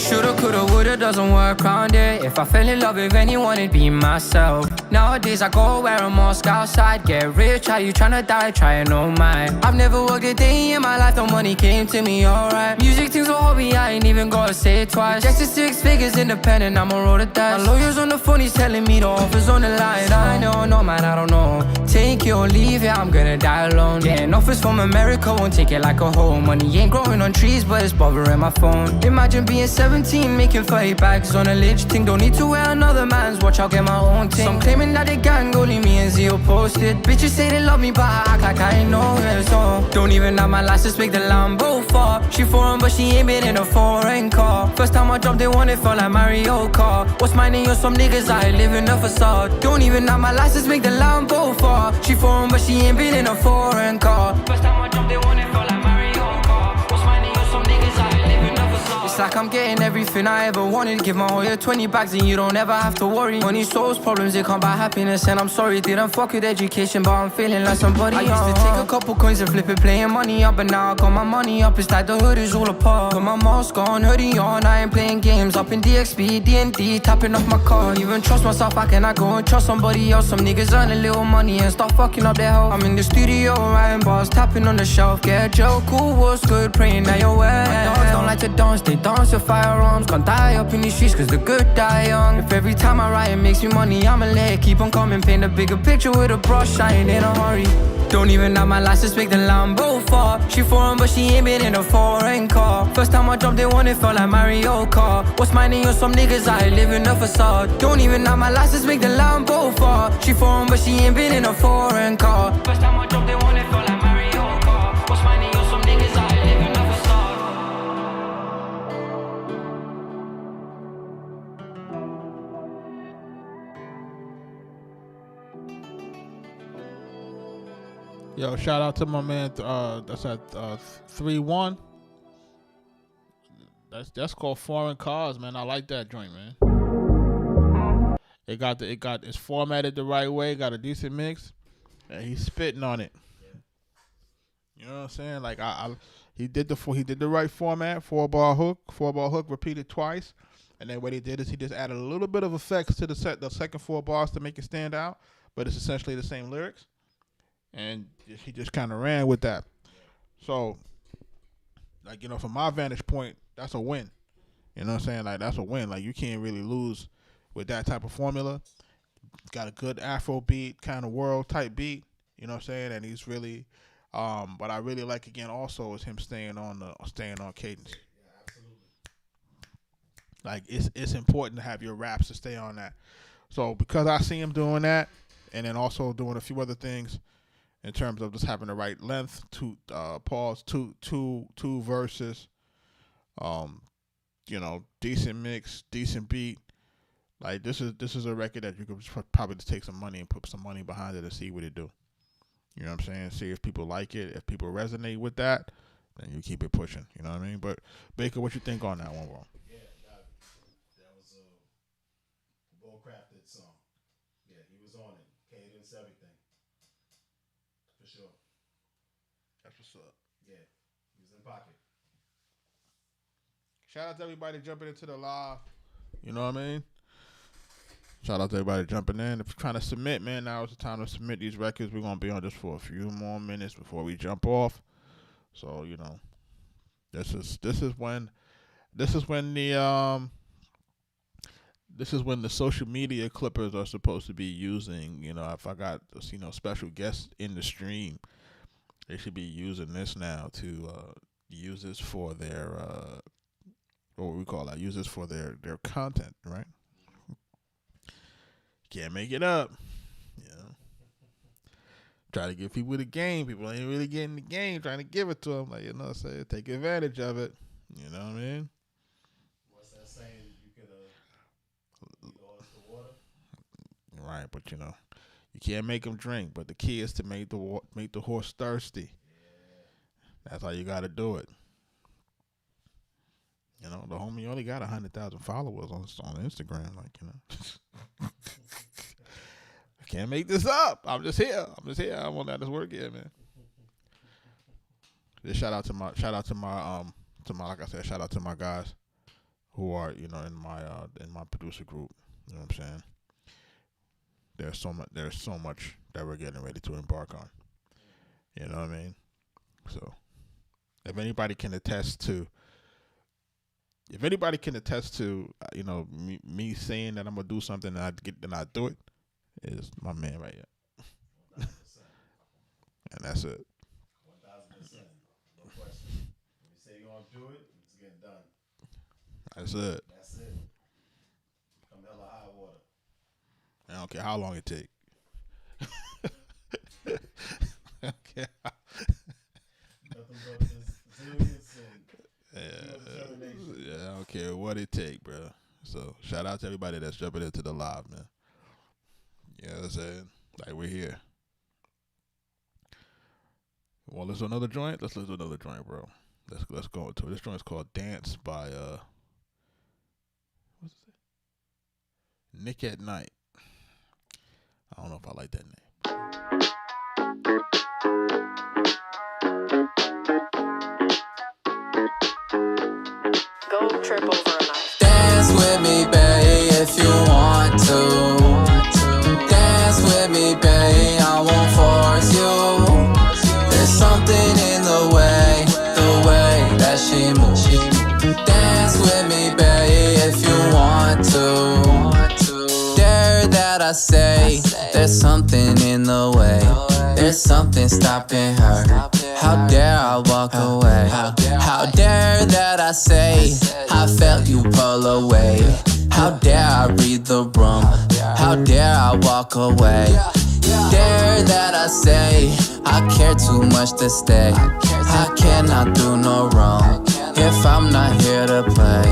Shoulda, coulda, woulda, doesn't work round it. If I fell in love with anyone, it'd be myself. Nowadays I go wear a mask outside. Get rich, how you tryna die, trying no mind. I've never worked a day in my life, the money came to me, alright. Music thing's a hobby, I ain't even gotta say it twice. Rejected 6 figures, independent, I'ma roll the dice. My lawyer's on the phone, he's telling me the offer's on the line. I know, no man, I don't know. Take it or leave it, I'm gonna die alone. Getting offers from America, won't take it like a home. Money ain't growing on trees, but it's bothering my phone. Imagine being 17, making 30 bags on a ledge thing. Don't need to wear another man's watch, I'll get my own thing. Some claiming that they gang, only me and Zio posted. Bitches say they love me, but I act like I ain't know it, so don't even have my license, make the Lambo far. She foreign, but she ain't been in a foreign car. First time I dropped, they want it for like Mario Kart. What's mine and yours, some niggas I live in a facade. Don't even have my license, make the Lambo far. She foreign, but she ain't been in a foreign car. First time I dropped, they want it for like Mario Kart. What's mine and yours, some niggas I live in a facade. It's like I'm getting everything I ever wanted. Give my whole year 20 bags and you don't ever have to worry. Money solves problems, it can't buy happiness. And I'm sorry, didn't fuck with education, but I'm feeling like somebody. I used to take a couple coins and flip it, playing money up. But now I got my money up, it's like the hood is all apart. Put my mask on, hoodie on, I ain't playing games. Up in DXP, D&D, tapping off my car. Don't even trust myself, how can I go and trust somebody else? Some niggas earn a little money and start fucking up their health. I'm in the studio, writing bars, tapping on the shelf. Get a gel, cool, what's good, praying that you're well. My dogs don't like to dance, they dance with firearms. Can't die up in these streets cause the good die young. If every time I write it makes me money, I'ma let it keep on coming. Paint a bigger picture with a brush, I ain't in a hurry. Don't even have my license, make the Lambo far. She foreign, but she ain't been in a foreign car. First time I dropped, they want it for like Mario Kart. What's mine and yours, some niggas I live in a facade. Don't even have my license, make the Lambo far. She foreign, but she ain't been in a foreign car. First time I dropped, they want it for like Mario Kart. What's mine and yours, some niggas I live in a facade. Yo, shout out to my man. That's at 3-1. That's called Foreign Cars, man. I like that joint, man. It's formatted the right way. Got a decent mix, and he's spitting on it. You know what I'm saying? Like he did the right format. 4-bar hook repeated twice, and then what he did is he just added a little bit of effects to the second 4 bars to make it stand out, but it's essentially the same lyrics. And he just kind of ran with that. So, like, from my vantage point, that's a win. You know what I'm saying? Like, that's a win. Like, you can't really lose with that type of formula. Got a good Afro beat, kind of world type beat. You know what I'm saying? And he's really, what I really like again also is him staying on cadence. Yeah, absolutely. Like, it's important to have your raps to stay on that. So because I see him doing that, and then also doing a few other things in terms of just having the right length, two pause, two verses, decent mix, decent beat. Like this is a record that you could probably just take some money and put some money behind it and see what it do. You know what I'm saying? See if people like it. If people resonate with that, then you keep it pushing. You know what I mean? But Baker, what you think on that one, bro? Yeah, that was a well-crafted song. Yeah, he was on it. Cadence, everything. For sure. That's what's up. Yeah, he was in pocket. Shout out to everybody jumping into the live. You know what I mean? Shout out to everybody jumping in. If you're trying to submit, man, now is the time to submit these records. We're going to be on this for a few more minutes before we jump off. So, this is when the social media clippers are supposed to be using, if I got, special guests in the stream, they should be using this now to use this for their what we call that, use this for their content, right? Can't make it up. Try to give people the game. People ain't really getting the game. Trying to give it to them. Like, say, take advantage of it. You know what I mean? What's that saying? You could lead a horse to water? Right, but you can't make them drink. But the key is to make the horse thirsty. Yeah. That's how you got to do it. The homie only got 100,000 followers on Instagram. I can't make this up. I'm just here. I won't let this work here, man. Just shout out to my like I said, shout out to my guys who are in my producer group. You know what I'm saying? There's so much that we're getting ready to embark on. You know what I mean? So if anybody can attest to me saying that I'm gonna do something and I do it, is my man right here. 1,000%. And that's it. 1,000%. No question. When you say you're gonna do it, it's getting done. That's it. That's it. Come hella high water. I don't care how long it take. Okay. Nothing but resilience and determination. Yeah, I don't care what it take, bro. So shout out to everybody that's jumping into the live, man. You know what I'm saying? Like, we're here. Want to listen to another joint? Let's listen to another joint, bro. Let's go into it. This joint is called Dance by what's it? Nick at Night. I don't know if I like that name. Go trip over a night. Dance with me, babe, if you want to. Dance with me, babe, I won't force you. There's something in the way that she moves. Dance with me, babe, if you want to. Dare that I say, there's something in the way. There's something stopping her. How dare I walk away? How dare that I say, I felt you pull away. How dare I read the room? How dare I walk away? Dare that I say, I care too much to stay. I cannot do no wrong if I'm not here to play.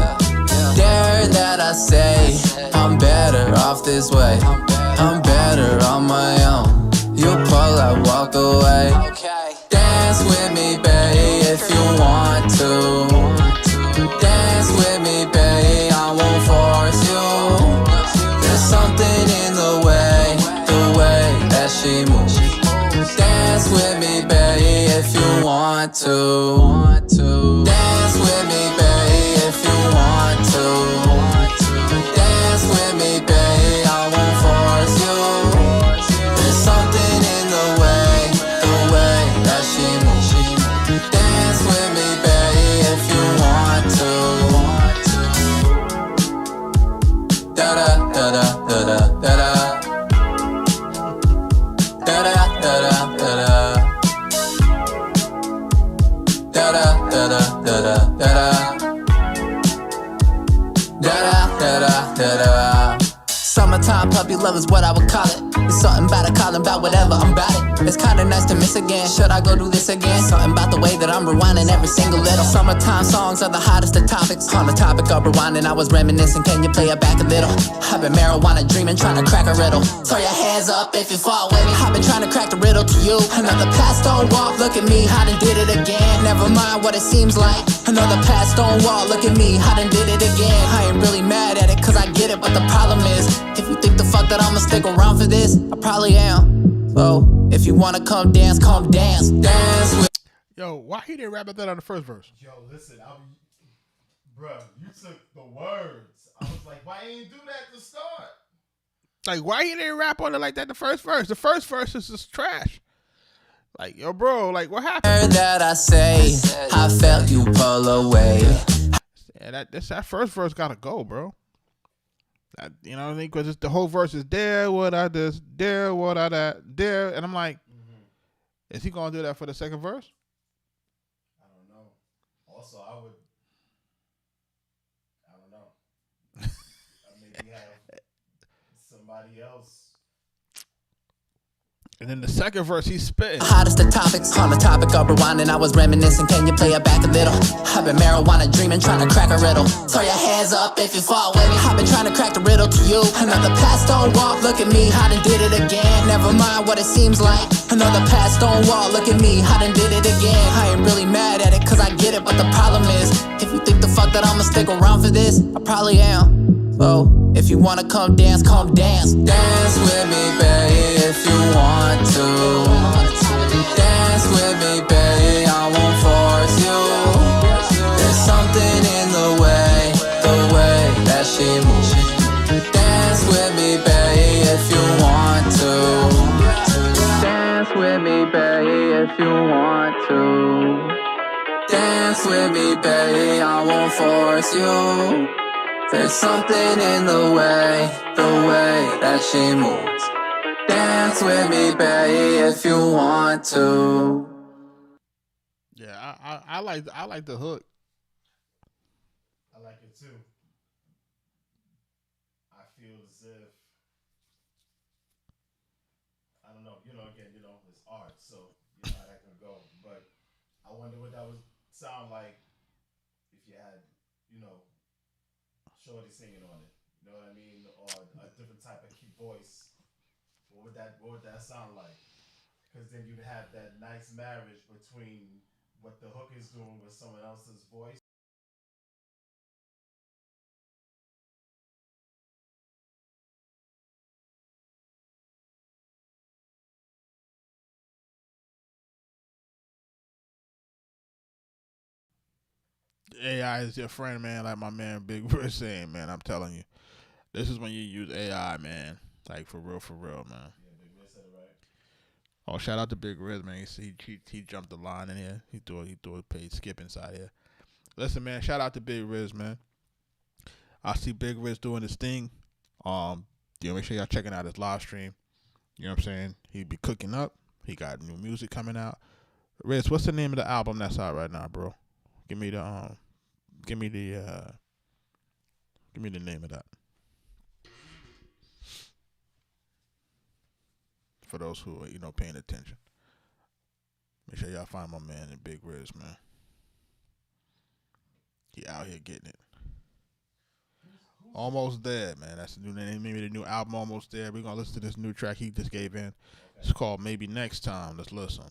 Dare that I say, I'm better off this way. I'm better on my own. You pull, I walk away. Dance with me, babe, if you want to. Dance with me, babe, I won't force you. There's something in the way that she moves. Dance with me, babe, if you want to. Dance with me, babe, if you want to. Dance with me, babe, I won't force you. There's something in the way that she moves. Dance with me, babe, if you want to. Da da da da da da da da. Da da da da da da. Da da da da da da da. Da da da da da da. Summertime puppy love is what I would call it. It's something about a calling about whatever, I'm about it. It's kinda nice to miss again, should I go do this again? Something about the way that I'm rewinding every single little. Summertime songs are the hottest of topics. On the topic of rewinding, I was reminiscing, can you play it back a little? I've been marijuana dreaming, trying to crack a riddle. Throw your hands up if you fall with me. I've been trying to crack the riddle to you. Another past don't walk, look at me, I done did it again. Never mind what it seems like. Another past don't walk, look at me, I done did it again. I ain't really mad at it, cause I get it, but the problem is, if you think the fuck that I'ma stick around for this, I probably am. So, if you wanna come dance, dance with. Yo, why he didn't rap about that on the first verse? Yo, listen, bruh, you took the words. I was like, why ain't do that to start? Like, why he didn't rap on it like that the first verse? The first verse is just trash. Like, yo, bro, like, what happened? That I say, I felt you pull away. Yeah, that first verse gotta go, bro. You know what I mean? Because the whole verse is there, what I this, there, what I that, there, and I'm like, is he gonna do that for the second verse? I don't know. Also, I don't know. Maybe have somebody else. And then the second verse, he's spitting. Hottest of topics, on the topic of rewinding, I was reminiscing, can you play it back a little? I've been marijuana dreaming, trying to crack a riddle. Throw your hands up if you fall with me. I've been trying to crack the riddle to you. Another past don't walk, look at me, I done did it again. Never mind what it seems like. Another past don't walk, look at me, I done did it again. I ain't really mad at it, cause I get it, but the problem is, if you think the fuck that I'ma stick around for this, I probably am. So, if you wanna come dance, dance with me, babe, if you want to. Dance with me, babe, I won't force you. There's something in the way that she moves. Dance with me, babe, if you want to. Dance with me, babe, if you want to. Dance with me, babe, I won't force you. There's something in the way that she moves. Dance with me, babe, if you want to. Yeah, I like the hook. I like it too. I feel as if, I don't know, again, it's art, so you know how that can go. But I wonder what that would sound like if you had, Shorty singing on it, you know what I mean, or a different type of key voice. What would that sound like? Because then you'd have that nice marriage between what the hook is doing with someone else's voice. AI is your friend, man. Like my man Big Riz saying, man. I'm telling you, this is when you use AI, man. Like for real, man. Yeah, Big Riz said it right. Oh, shout out to Big Riz, man. He jumped the line in here. He threw a paid skip inside here. Listen, man. Shout out to Big Riz, man. I see Big Riz doing his thing. Make sure y'all checking out his live stream. You know what I'm saying? He be cooking up. He got new music coming out. Riz, what's the name of the album that's out right now, bro? Give me the name of that. For those who are, paying attention. Make sure y'all find my man in Big Riz, man. He out here getting it. Almost There, man. That's the new name. Maybe the new album, Almost There. We're gonna listen to this new track he just gave in. It's called Maybe Next Time. Let's listen.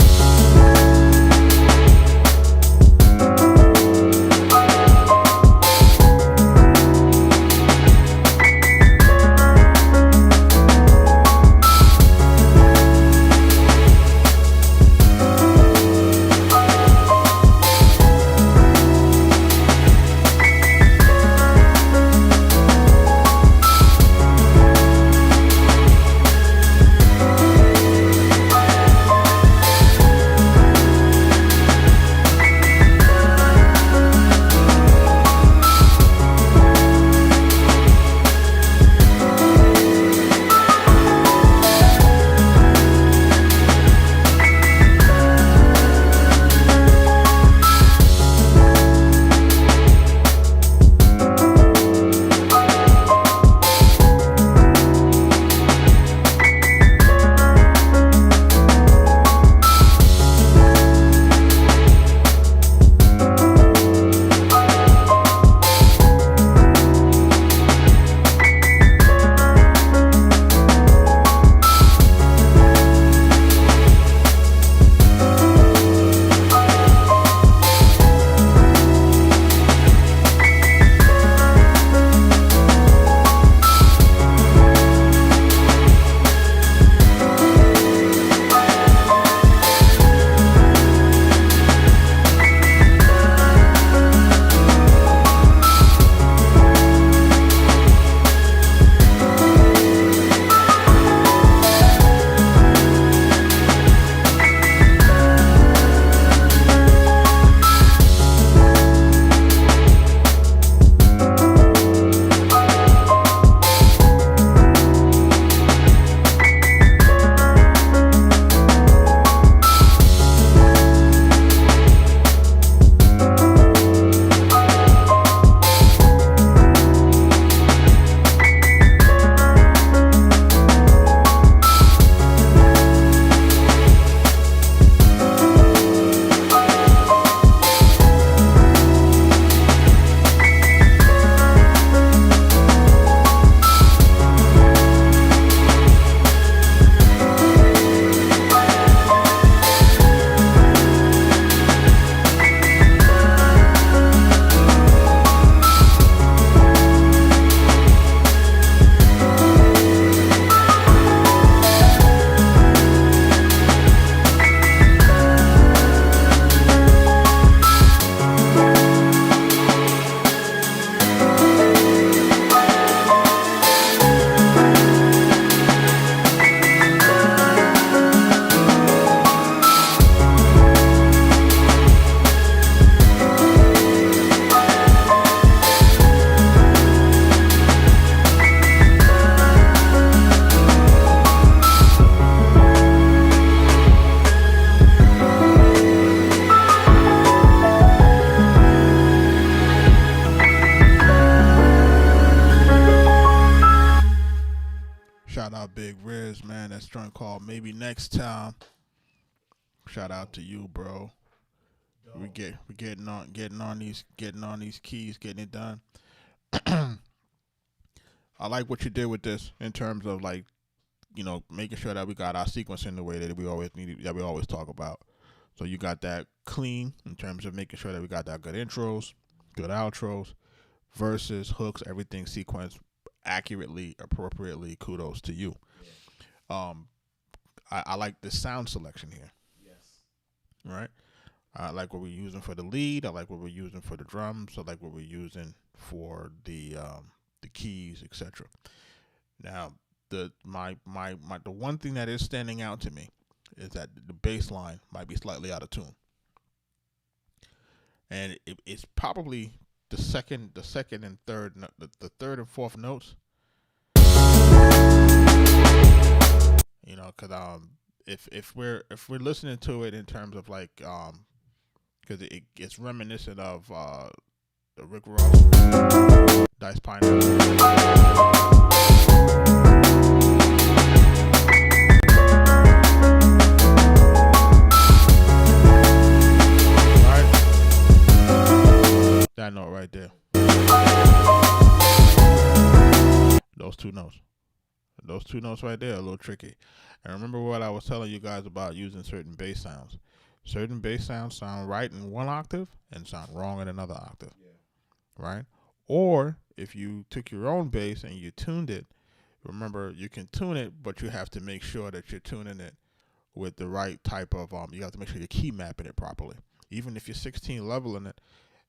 Big Riz, man. That joint called Maybe Next Time. Shout out to you, bro. We getting on these keys, getting it done. I like what you did with this in terms of like, making sure that we got our sequencing the way that we always talk about. So you got that clean in terms of making sure that we got that good intros, good outros, verses, hooks, everything sequenced accurately, appropriately. Kudos to you. I like the sound selection here. Yes. Right? I like what we're using for the lead. I like what we're using for the drums. I like what we're using for the keys, etc. Now, the one thing that is standing out to me is that the bass line might be slightly out of tune, and it's probably the second and third, the third and fourth notes. Because if we're listening to it in terms of like because it's reminiscent of the Rick Ross, Dice Pineapple. That note right there. Those two notes right there are a little tricky. And remember what I was telling you guys about using certain bass sounds. Certain bass sounds sound right in one octave and sound wrong in another octave. Yeah. Right? Or if you took your own bass and you tuned it, remember you can tune it, but you have to make sure that you're tuning it with the right type of you have to make sure you're key mapping it properly. Even if you're 16 leveling it,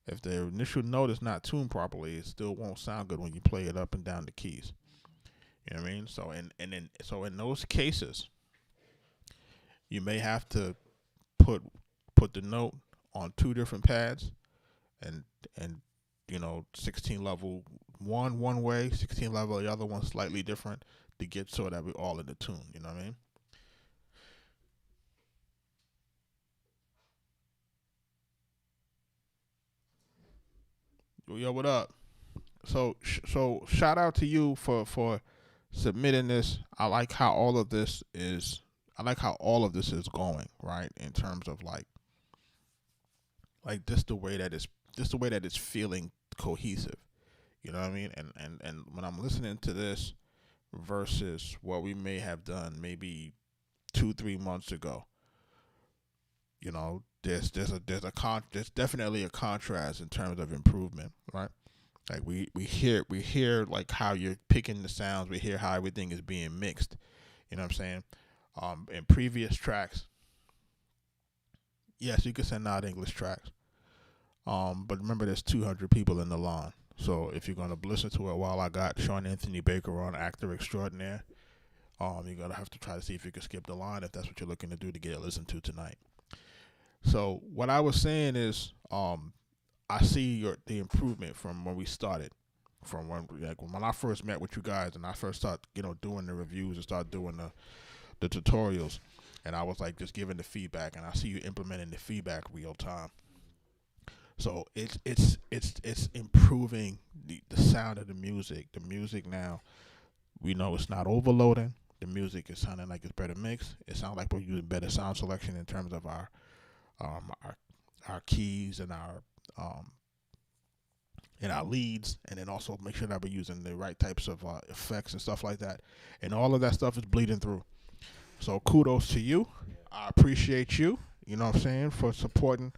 if the initial note is not tuned properly, it still won't sound good when you play it up and down the keys. You know what I mean? So in those cases, you may have to put the note on two different pads, and 16 level one way, 16 level the other one slightly different, to get so that we're all in the tune. You know what I mean? Yo, what up? So shout out to you for submitting this. I like how all of this is going, right? In terms of like this the way that it's feeling cohesive. You know what I mean? And when I'm listening to this versus what we may have done maybe 2-3 months ago, there's definitely a contrast in terms of improvement, right? Like we hear like how you're picking the sounds, we hear how everything is being mixed. You know what I'm saying? In previous tracks, yes, you can send out English tracks. But remember there's 200 people in the line. So if you're gonna listen to it while I got Sean Anthony Baker on, actor extraordinaire, you're gonna have to try to see if you can skip the line if that's what you're looking to do to get it listened to tonight. So what I was saying is, I see the improvement from when we started, from when I first met with you guys and I first started, doing the reviews and start doing the tutorials, and I was like just giving the feedback, and I see you implementing the feedback real time. So it's improving the sound of the music. The music now, we know it's not overloading. The music is sounding like it's better mixed. It sounds like we're using better sound selection in terms of our keys and our leads, and then also make sure that we're using the right types of effects and stuff like that. And all of that stuff is bleeding through. So kudos to you. I appreciate you, you know what I'm saying, for supporting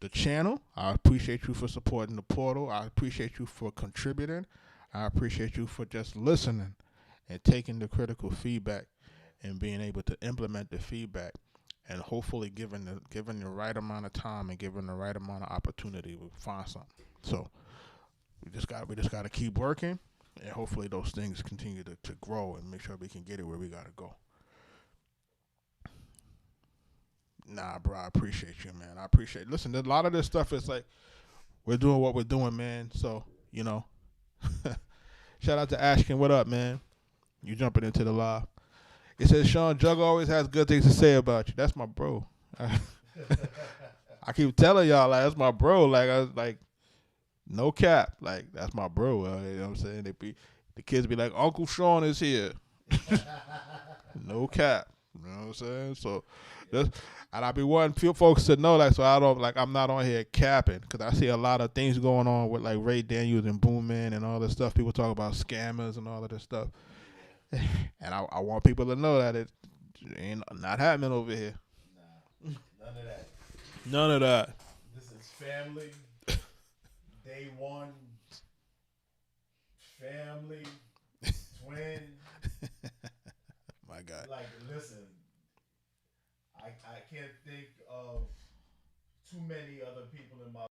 the channel. I appreciate you for supporting the portal. I appreciate you for contributing. I appreciate you for just listening and taking the critical feedback and being able to implement the feedback, and hopefully given the right amount of time and given the right amount of opportunity, we'll find something. So we just got to keep working, and hopefully those things continue to grow and make sure we can get it where we got to go. Nah, bro, I appreciate you, man. I appreciate it. Listen, a lot of this stuff is like, we're doing what we're doing, man. So, shout out to Ashkin. What up, man? You jumping into the live. It says, Sean, Jug always has good things to say about you. That's my bro. I keep telling y'all, like, that's my bro. Like, I was like, no cap. Like, that's my bro. You know what I'm saying? The kids be like, Uncle Sean is here. No cap. You know what I'm saying? So, and I be wanting few folks to know that, so I don't I'm not on here capping, because I see a lot of things going on with like Ray Daniels and Boom Man and all this stuff. People talk about scammers and all of this stuff, and I want people to know that it ain't not happening over here. Nah, none of that. None of that. This is family. Day one. Family. Twin. My God. Like, listen, I can't think of too many other people in my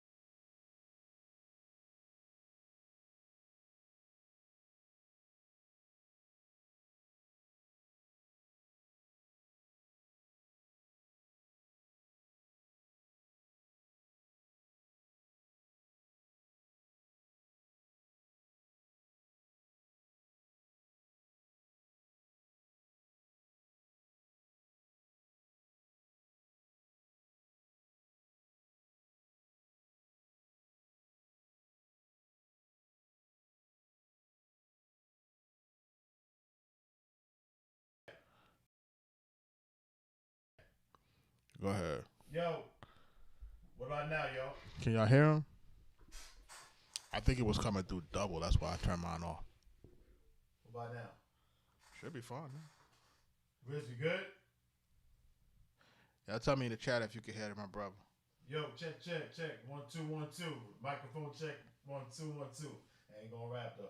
Go ahead. Yo, what about now, yo? Can y'all hear him? I think it was coming through double. That's why I turned mine off. What about now? Should be fine. Riz, you good? Y'all tell me in the chat if you can hear my brother. Yo, check. 1 2 1 2. Microphone check. 1 2 1 2. Ain't gonna rap though.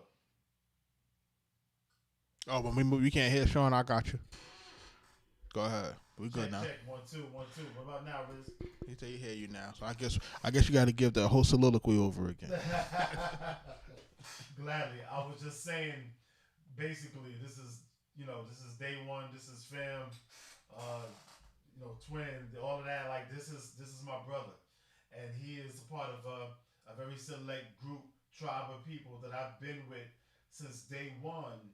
Oh, when we move, you can't hear Sean. I got you. Go ahead. We good now. Check 1 2 1 2. What about now, Riz? He say he hear you now. So I guess you got to give the whole soliloquy over again. Gladly. I was just saying, basically, this is day one. This is fam. Twin. All of that. Like this is my brother, and he is a part of a very select group, tribe of people that I've been with since day one,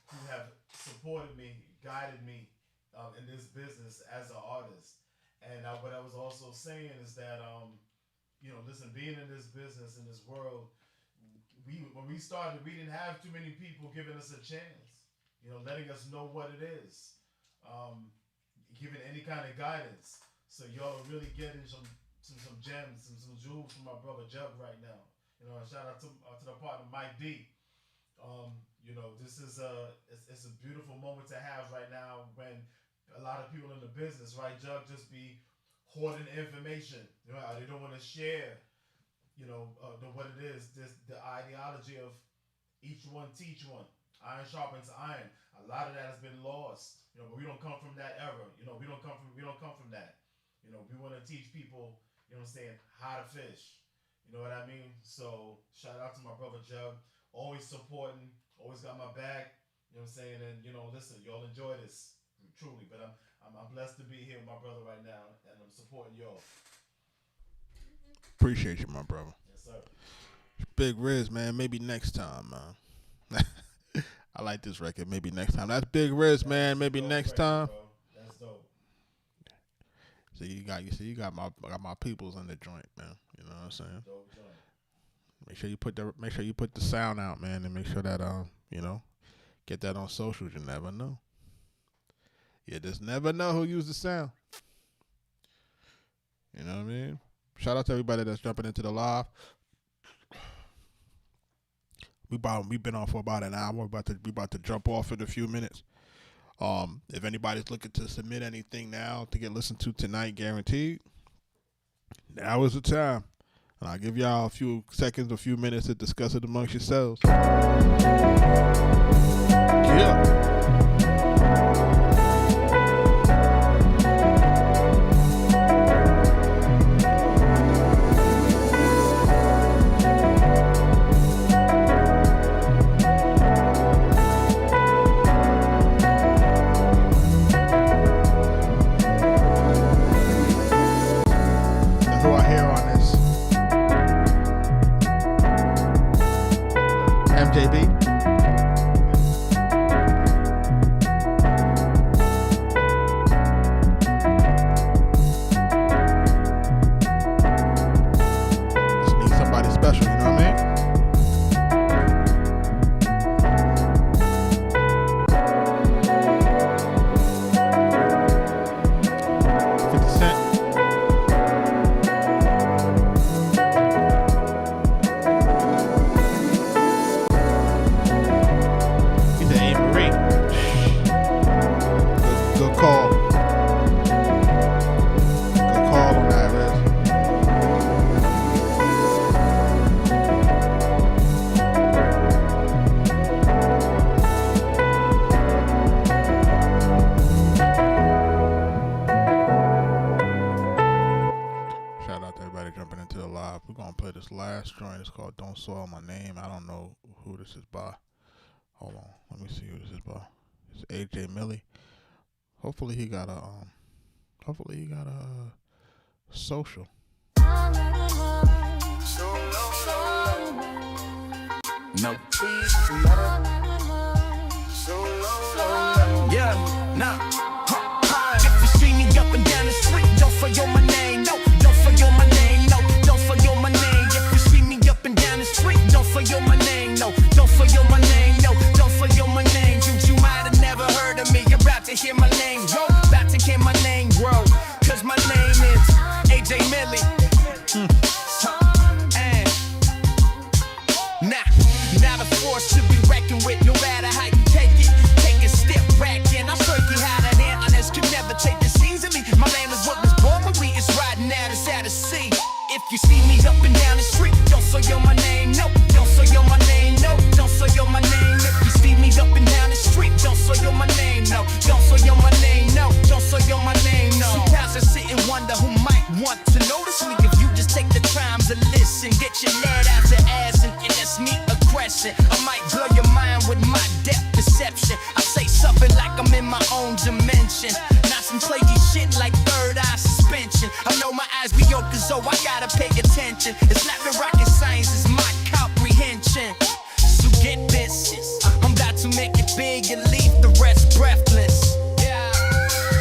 who have supported me, guided me in this business as an artist. And what I was also saying is that, listen, being in this business, in this world, when we started, we didn't have too many people giving us a chance, letting us know what it is, giving any kind of guidance. So y'all are really getting some gems, some jewels from my brother Jug right now. Shout out to the partner Mike D. This is it's a beautiful moment to have right now when a lot of people in the business, right, Jug, just be hoarding information. They don't want to share, what it is, the ideology of each one teach one. Iron sharpens iron. A lot of that has been lost, but we don't come from that era. We don't come from that. We want to teach people, how to fish. You know what I mean? So shout out to my brother Jug, always supporting, always got my back. You know what I'm saying? And listen, y'all enjoy this truly. But I'm blessed to be here with my brother right now, and I'm supporting y'all. Appreciate you, my brother. Yes, sir. Big Riz, man. Maybe next time, man. I like this record. Maybe next time. That's Big Riz, man. Maybe next time. Bro. That's dope. So you got my peoples in the joint, man. You know what I'm saying? Dope joint. Make sure you put the sound out, man, and make sure that get that on socials. You never know. You just never know who used the sound. You know what I mean? Shout out to everybody that's jumping into the live. We've been on for about an hour. We about to jump off in a few minutes. If anybody's looking to submit anything now to get listened to tonight, guaranteed, now is the time. And I'll give y'all a few seconds, a few minutes to discuss it amongst yourselves. Yeah. this is by. Hold on, let me see who this is by. It's AJ Millie. Hopefully he got a social. No. Yeah, nah. If you see me up and down the street, don't forget my name. No, don't forget my name. No, don't forget my name. If you see me up and down the street, don't forget my name. No, don't forget my name. No, don't forget my name. You might have never heard of me. You're about to hear my name grow. About to hear my name grow. Cause my name is AJ Millie. Not a force to be reckoned with, no matter how you take it. Take a step back and I'll show you how that honest could never take the scenes of me. My name is what was born with me, it's riding out, it's out of sea. If you see me up and down the street, don't forget my name, no. Don't forget my name, no. Don't forget my name. If you see me up and down the street, don't forget my name, no. Don't forget my name, no. Don't forget my name, no. Sometimes I sit and wonder who might want to notice me if you just take the time to listen. Get your lead out to ass and that's me aggression. I might blow your mind with my depth perception. I say something like I'm in my own dimension. Not some flaky shit like third eye suspension. I know my eyes be open, so I gotta pay attention. It's not the rocket science, it's my comprehension. So get this, I'm about to make it big and leave the rest breathless. Yeah,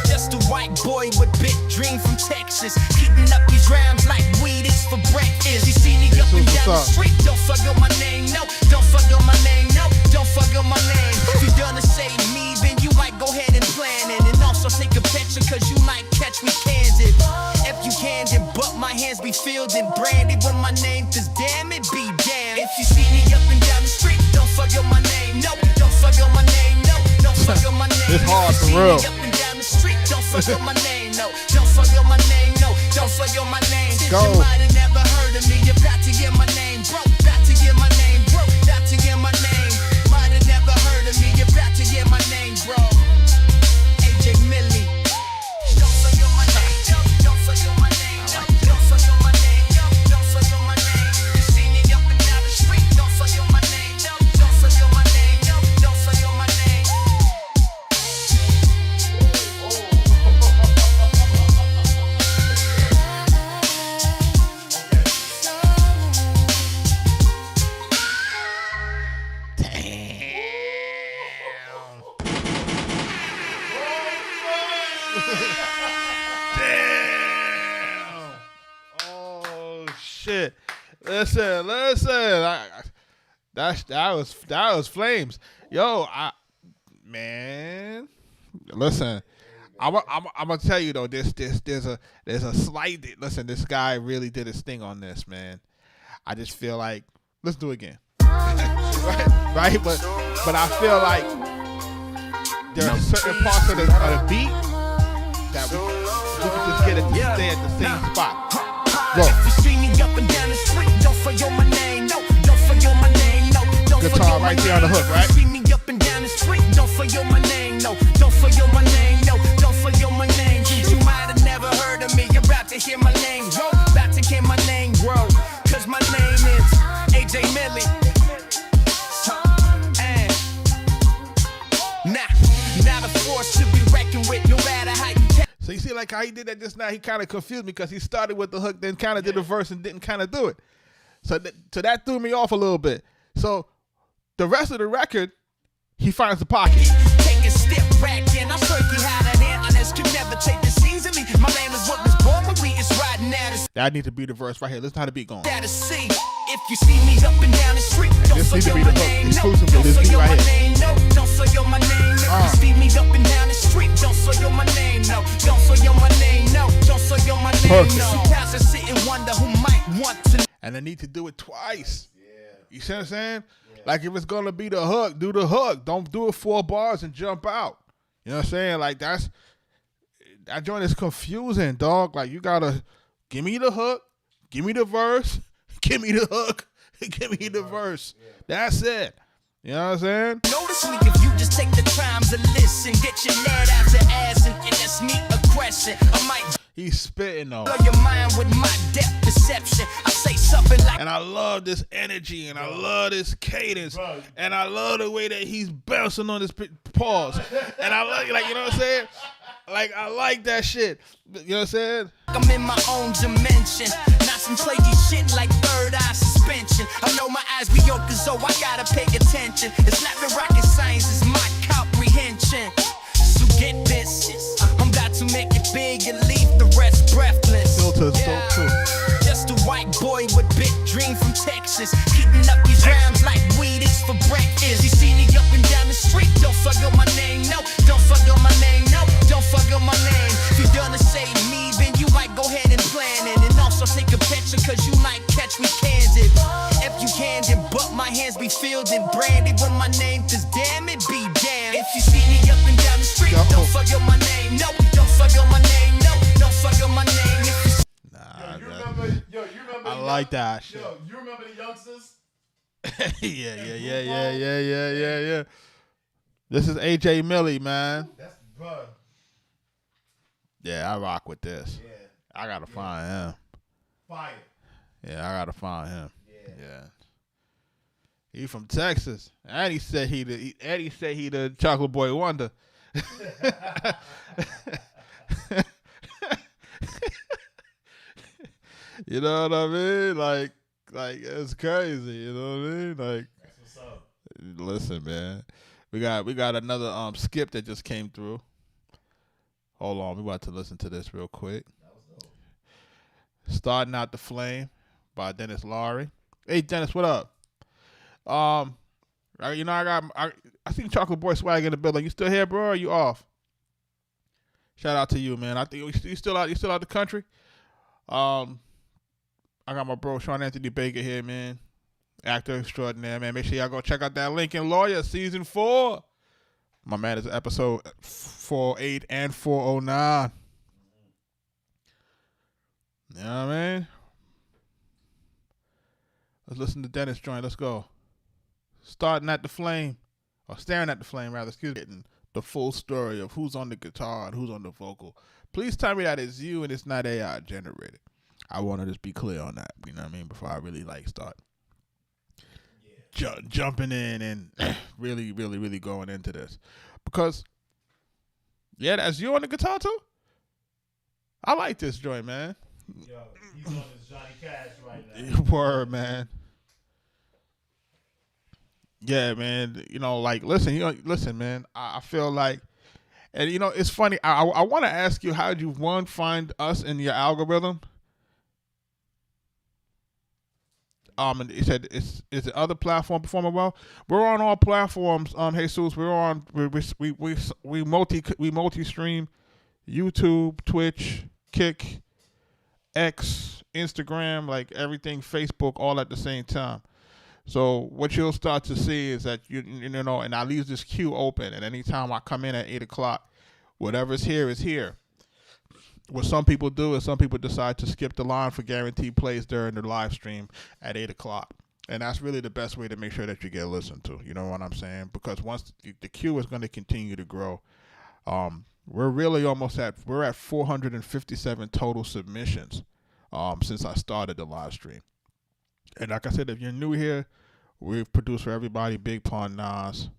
just a white boy with big dream from Texas, heating up these rhymes like weed is for breakfast. You see me up and down the street, don't forget my name, no. Don't forget my name, no. Don't forget my name. If you're gonna say me, then you might go ahead and plan it. And also take a picture, cause you might catch me candid. If you candid, but my hands be filled and branded when my name is damn it be damn. If you see me up and down the street, don't forget my name, no. Don't forget my name, no. Don't forget my name. It's hard for real. Up and down the street, don't forget my name, no. Don't forget my name, no. Don't forget my name. Since Go. you might have never heard of me, you're about to get my name, bro. About to get my name, bro. About to get my name. Might have never heard of me, you're about to get my name, bro. AJ Millie. Don't forget my name, no. Don't forget my name, no. Don't forget my name, no. Don't forget my name. You see me up and down the street, don't forget my name, no. Don't forget my name, no. Don't forget my name. Damn. Oh shit. Listen. That was flames. Yo, man. Listen. I'm gonna tell you though. There's a slight. Listen, this guy really did his thing on this, man. I just feel like let's do it again. right? But I feel like there are certain parts of the beat that we can just get it to stay at the same spot. Go. If you see me up and down the street, don't forget my name, no. Don't forget my name, no. Don't Guitar right there on the hook, right? If you see me up and down the street, don't forget my name, no. Don't forget my name, no. Don't forget my name. You might have never heard of me. You're about to hear my name grow. About to hear my name grow. Cause my name is AJ Millie. Not a force to be reckoned with, no matter how you take. So you see like how he did that just now, he kind of confused me because he started with the hook, then kind of did the verse and didn't kind of do it. So that threw me off a little bit. So the rest of the record, he finds the pocket. Take a step back and I'll show you how that honest could never take the scenes of me. My name is what was born with me, it's riding out. That need to be the verse right here. Listen how the beat going. That see. If you see me up and down the street, don't This needs to forget be the my hook name, no. exclusive Don't to this beat forget right my here. name, no. Don't forget my name. If you see me up and down the street, don't forget my name, no. Don't forget my name, no. Don't forget my name, Perfect. no. Sometimes I sit and wonder who might want to. And I need to do it twice. Yeah. You see what I'm saying? Yeah. Like if it's gonna be the hook, do the hook. Don't do it 4 bars and jump out. You know what I'm saying? Like that joint is confusing, dog. Like you gotta give me the hook, give me the verse, give me the hook, give me the verse. Yeah. That's it. You know what I'm saying? Notice me if you just take the time to listen. Get your lead out to ass and that's me aggression. I might. He's spitting though. Blow your mind with my depth perception. I say something like, and I love this energy, and I love this cadence, and I love the way that he's bouncing on his pause. And I like, you know what I'm saying? Like, I like that shit. You know what I'm saying? I'm in my own dimension. Not some crazy shit like third eye suspension. I know my eyes be open, so I gotta pay attention. It's not the rocket science, it's my comprehension. So get this, I'm about to make it big and leave the rest breathless. Filter's so cool. Just a white boy with big dream from Texas, heating up these rounds like weed is for breakfast. You see me up and down the street, don't fuck up my name, no. Don't fuck up my name, no. Don't fuck up my name. If you done to save me, then you might go ahead and plan it. And also take a picture, cause you might catch me candid. If you candid, but my hands be filled and branded with my name, cause damn it be damn. If you see me up and down the street, don't fuck up my name, no. Don't fuck up my name, no. Don't fuck up my name. If you you remember I like that shit. Yo, you remember the youngsters? yeah. This is AJ Millie, man. That's bro. Yeah, I rock with this. Yeah. I gotta find him. Fire. Yeah, I gotta find him. Yeah. He from Texas. And he said he the Chocolate Boy Wonder. You know what I mean? Like it's crazy. You know what I mean? Like, that's what's up. Listen, man. We got another skip that just came through. Hold on, we about to listen to this real quick. That was dope. Starting Out the Flame by Dennis Laurie. Hey Dennis, what up? You know I seen Chocolate Boy Swag in the building. You still here, bro? Or are you off? Shout out to you, man. I think you still out the country. I got my bro Sean Anthony Baker here, man. Actor extraordinaire, man. Make sure y'all go check out that Lincoln Lawyer season 4. My man is episode 408 and 409. You know what I mean? Let's listen to Dennis joint. Let's go. Starting at the flame, or staring at the flame, rather. Excuse me. Getting the full story of who's on the guitar and who's on the vocal. Please tell me that it's you and it's not AI generated. I want to just be clear on that. You know what I mean? Before I really start jumping in and really going into this, because that's you on the guitar too. I like this joint, man. Yo, he's on his Johnny Cash right now. Word, man. Yeah, man. You know, like, listen, man. I feel like, and you know, it's funny. I want to ask you, how did you find us in your algorithm? And it said, is the other platform performing well? We're on all platforms. Jesus, we're on. We multi-stream, YouTube, Twitch, Kick, X, Instagram, like everything, Facebook, all at the same time. So what you'll start to see is that you know, and I leave this queue open, and anytime I come in at 8:00, whatever's here is here. What some people do is some people decide to skip the line for guaranteed plays during the live stream at 8:00. And that's really the best way to make sure that you get listened to. You know what I'm saying? Because once the queue is going to continue to grow, we're really we're at 457 total submissions since I started the live stream. And like I said, if you're new here, we've produced for everybody: Big Pun, Nas,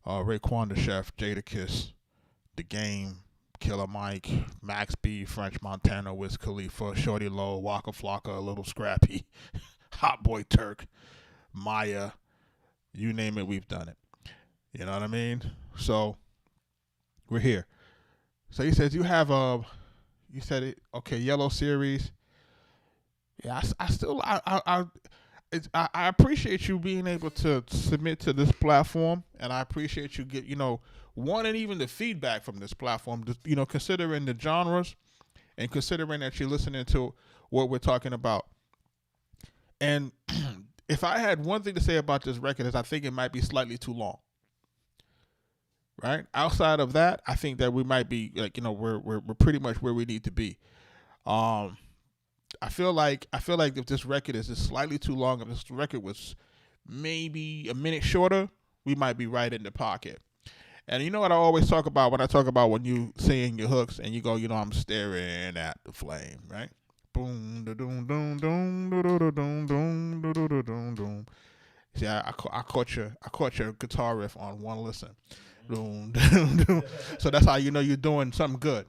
Raekwon the Chef, Jadakiss, The Game, Killer Mike, Max B, French Montana, Wiz Khalifa, Shorty Low, Waka Flocka, Little Scrappy, Hot Boy Turk, Maya, you name it, we've done it. You know what I mean? So we're here. So he says you have you said it, okay, Yellow Series. Yeah, I appreciate you being able to submit to this platform, and I appreciate you wanting even the feedback from this platform, just, considering the genres and considering that you're listening to what we're talking about. And if I had one thing to say about this record, is I think it might be slightly too long. Right? Outside of that, I think that we might be we're pretty much where we need to be. I feel like if this record is just slightly too long, if this record was maybe a minute shorter, we might be right in the pocket. And you know what I always talk about when I talk about when you sing your hooks and you go, I'm staring at the flame, right? Boom, da doom, doom, doom, da da doom, doom, da da doom, doom. See, I caught your guitar riff on one listen. Doom, doom, doom. So that's how you know you're doing something good,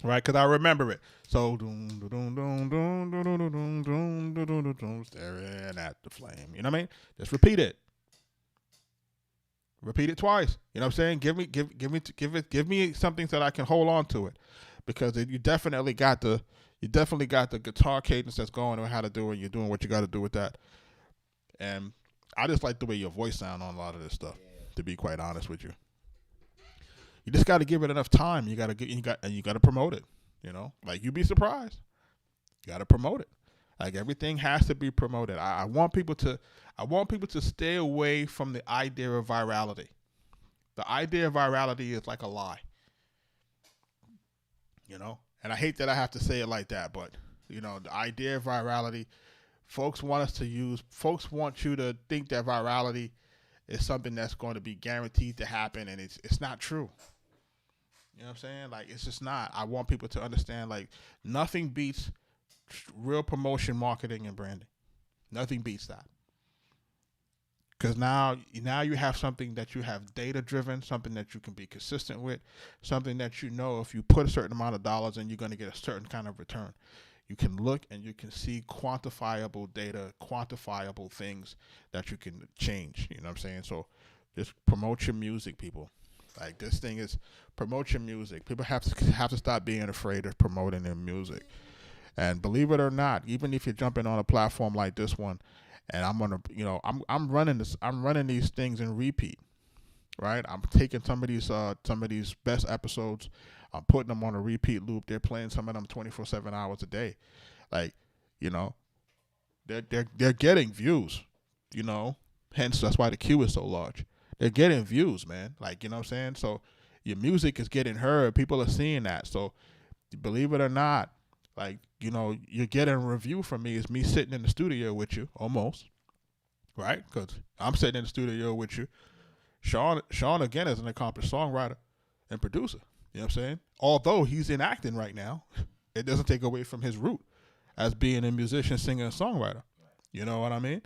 right? Because I remember it. So doom, doom, doom, doom, doom, doom, doom, doom, doom, doom, staring at the flame. You know what I mean? Just repeat it. Repeat it twice. You know what I'm saying? Give me something so that I can hold on to it, because you definitely got the guitar cadence that's going on how to do it. You're doing what you got to do with that, and I just like the way your voice sound on a lot of this stuff. To be quite honest with you, you just got to give it enough time. You got to promote it. You know, like you'd be surprised. You got to promote it. Like everything has to be promoted. I want people to stay away from the idea of virality. The idea of virality is like a lie. You know? And I hate that I have to say it like that, but the idea of virality, folks want you to think that virality is something that's going to be guaranteed to happen, and it's not true. You know what I'm saying? Like, it's just not. I want people to understand, like, nothing beats real promotion, marketing, and branding. Nothing beats that. Because now you have something that you have data driven, something that you can be consistent with, something that if you put a certain amount of dollars in, you're going to get a certain kind of return. You can look and you can see quantifiable data, quantifiable things that you can change. You know what I'm saying? So just promote your music, people. Like, this thing is promote your music. People have to stop being afraid of promoting their music. And believe it or not, even if you're jumping on a platform like this one, and I'm gonna, I'm running these things in repeat, right? I'm taking some of these best episodes, I'm putting them on a repeat loop. They're playing some of them 24/7 hours a day, like, they're getting views, hence that's why the queue is so large. They're getting views, man. Like, you know what I'm saying? So your music is getting heard. People are seeing that. So believe it or not, like, you're getting a review from me. It's me sitting in the studio with you, almost, right? Because I'm sitting in the studio with you. Sean, again, is an accomplished songwriter and producer. You know what I'm saying? Although he's in acting right now, it doesn't take away from his root as being a musician, singer, and songwriter. You know what I mean?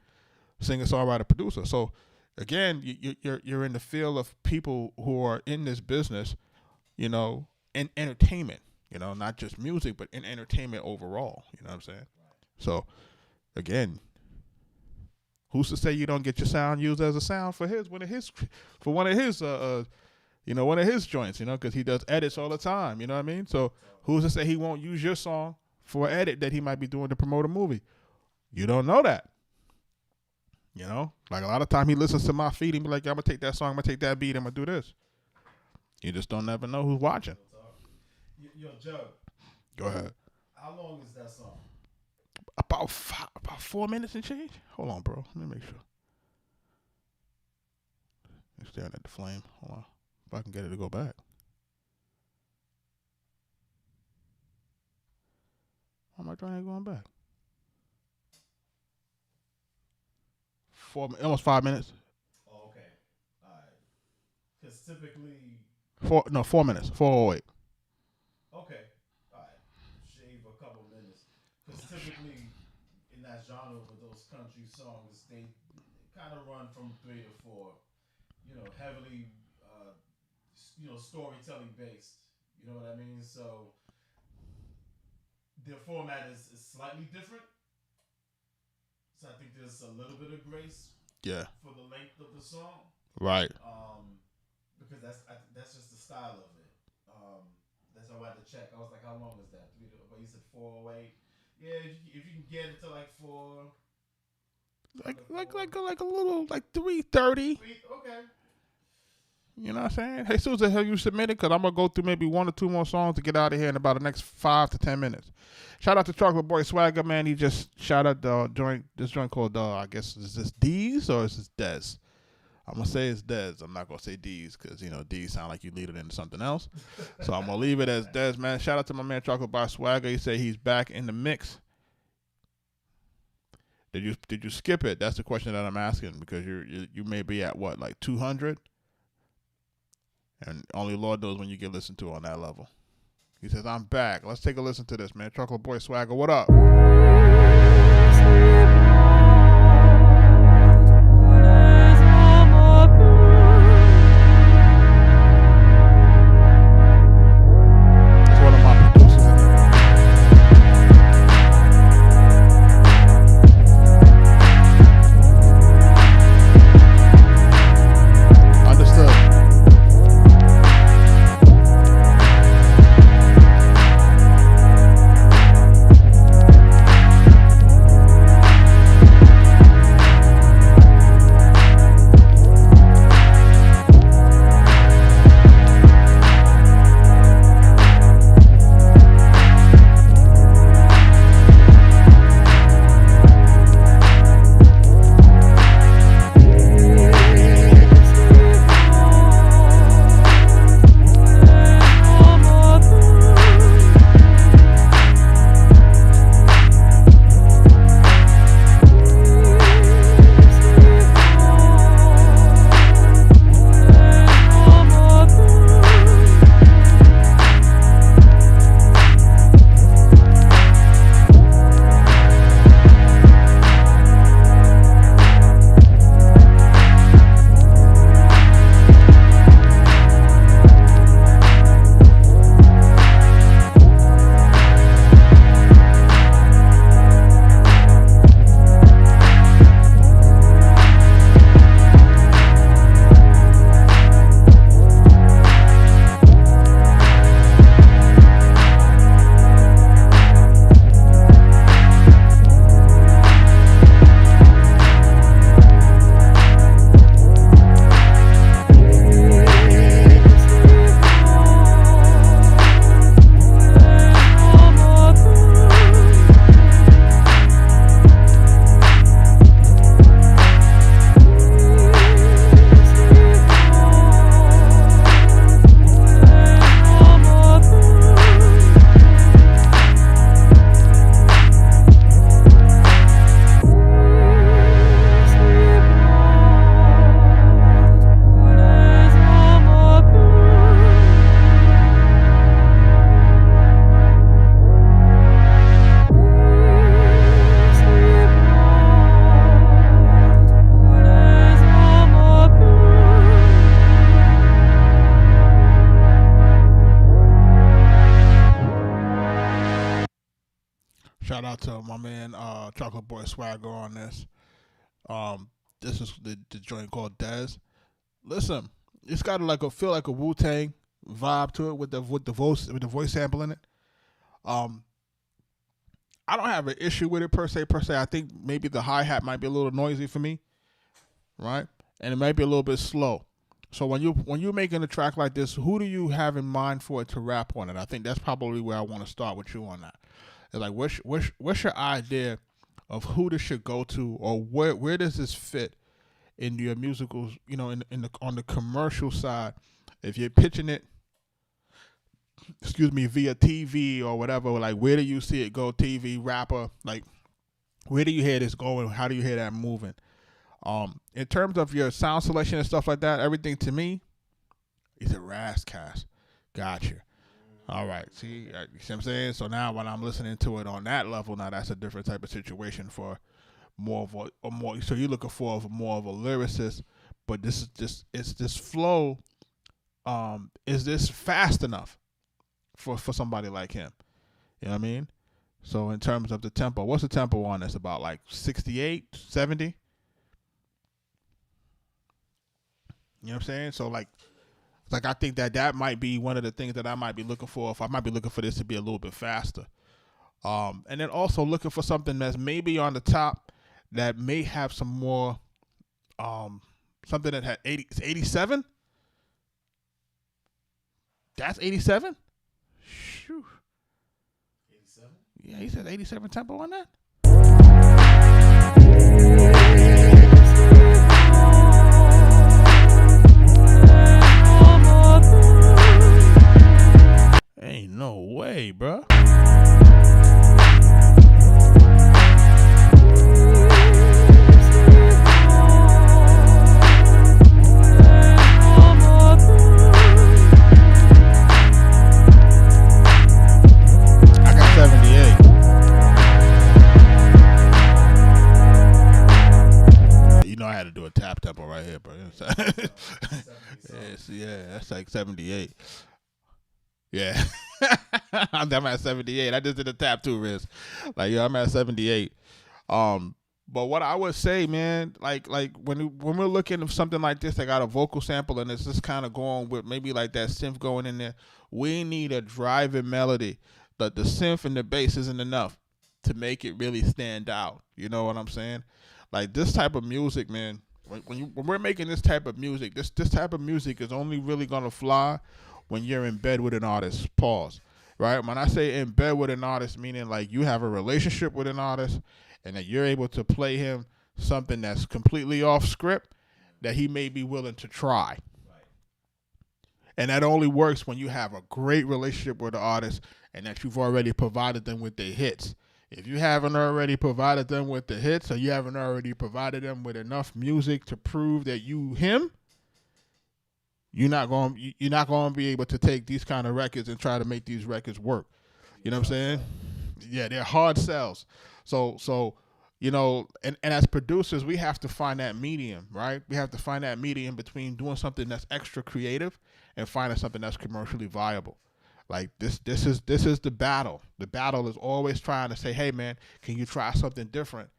Singer, songwriter, producer. So, again, you're in the field of people who are in this business, in entertainment. Not just music, but in entertainment overall. You know what I'm saying? So, again, who's to say you don't get your sound used as a sound for one of his joints? Because he does edits all the time. You know what I mean? So, who's to say he won't use your song for an edit that he might be doing to promote a movie? You don't know that. Like, a lot of time he listens to my feed and be like, I'm gonna take that song, I'm gonna take that beat, I'm gonna do this. You just don't never know who's watching. Yo, Joe. Go ahead. How long is that song? About 4 minutes and change. Hold on, bro. Let me make sure. I'm staring at the flame. Hold on. If I can get it to go back. Why am I trying to going back? Almost 5 minutes. Oh, okay. All right. Because typically... 4 minutes. 4:08. Okay. All right. Shave a couple minutes. Because typically in that genre with those country songs, they kind of run from 3 to 4. Heavily, storytelling based. You know what I mean? So their format is slightly different. So I think there's a little bit of grace. Yeah. For the length of the song. Right. Because that's just the style of it. That's how I had to check. I was like, how long is that? But you said 4:08. Yeah, if you can get it to like 4. Like a little, like 3:30. Okay. You know what I'm saying? Hey, Susan, have you submitted? Because I'm going to go through maybe 1 or 2 more songs to get out of here in about the next 5 to 10 minutes. Shout out to Chocolate Boy Swagger, man. He just shout out this joint called, I guess, is this D's or is this Dez? I'm going to say it's Dez. I'm not going to say D's because, D's sound like you lead it into something else. So I'm going to leave it as Dez, man. Shout out to my man Chocolate Boy Swagger. He said he's back in the mix. Did you skip it? That's the question that I'm asking because you may be at what, like 200? And only Lord knows when you get listened to on that level. He says, I'm back. Let's take a listen to this, man. Chocolate Boy Swagger, what up? Shout out to my man Chocolate Boy Swagger on this. This is the joint called Dez. Listen, it's got feel like a Wu-Tang vibe to it with the voice sample in it. I don't have an issue with it per se. I think maybe the hi-hat might be a little noisy for me, right? And it might be a little bit slow. So when you're making a track like this, who do you have in mind for it to rap on it? I think that's probably where I want to start with you on that. It's like, what's your idea of who this should go to, or where does this fit in your musicals? You know, on the commercial side, if you're pitching it, via TV or whatever, like where do you see it go? TV, rapper, like where do you hear this going? How do you hear that moving? In terms of your sound selection and stuff like that, everything to me is a Razzcast. Gotcha. All right. See, you see what I'm saying? So now when I'm listening to it on that level, now that's a different type of situation for more of a more. So you're looking for more of a lyricist, but this flow. Is this fast enough for somebody like him? You know what I mean? So in terms of the tempo, what's the tempo on this? About like 68, 70? You know what I'm saying? So like I think that might be one of the things that I might be looking for. If I might be looking for this to be a little bit faster. And then also looking for something that's maybe on the top that may have some more, something that had 87. That's 87? Shoo. 87? Yeah, he said 87 tempo on that. Ain't no way, bruh. Yeah, that's like 78. Yeah. I'm at 78. I just did a tap too, Riz. Like, I'm at 78. But what I would say, man, like when we're looking at something like this that got a vocal sample and it's just kind of going with maybe like that synth going in there, we need a driving melody. But the synth and the bass isn't enough to make it really stand out. You know what I'm saying? Like this type of music, man. When we're making this type of music, this type of music is only really gonna fly when you're in bed with an artist. Pause. Right? When I say in bed with an artist, meaning like you have a relationship with an artist and that you're able to play him something that's completely off script that he may be willing to try. Right. And that only works when you have a great relationship with the artist and that you've already provided them with their hits. If you haven't already provided them with the hits or you haven't already provided them with enough music to prove that you're not going to be able to take these kind of records and try to make these records work. You know what I'm saying? Yeah, they're hard sells. So you know, and as producers, we have to find that medium, right? We have to find that medium between doing something that's extra creative and finding something that's commercially viable. Like this is the battle. The battle is always trying to say, hey man, can you try something different?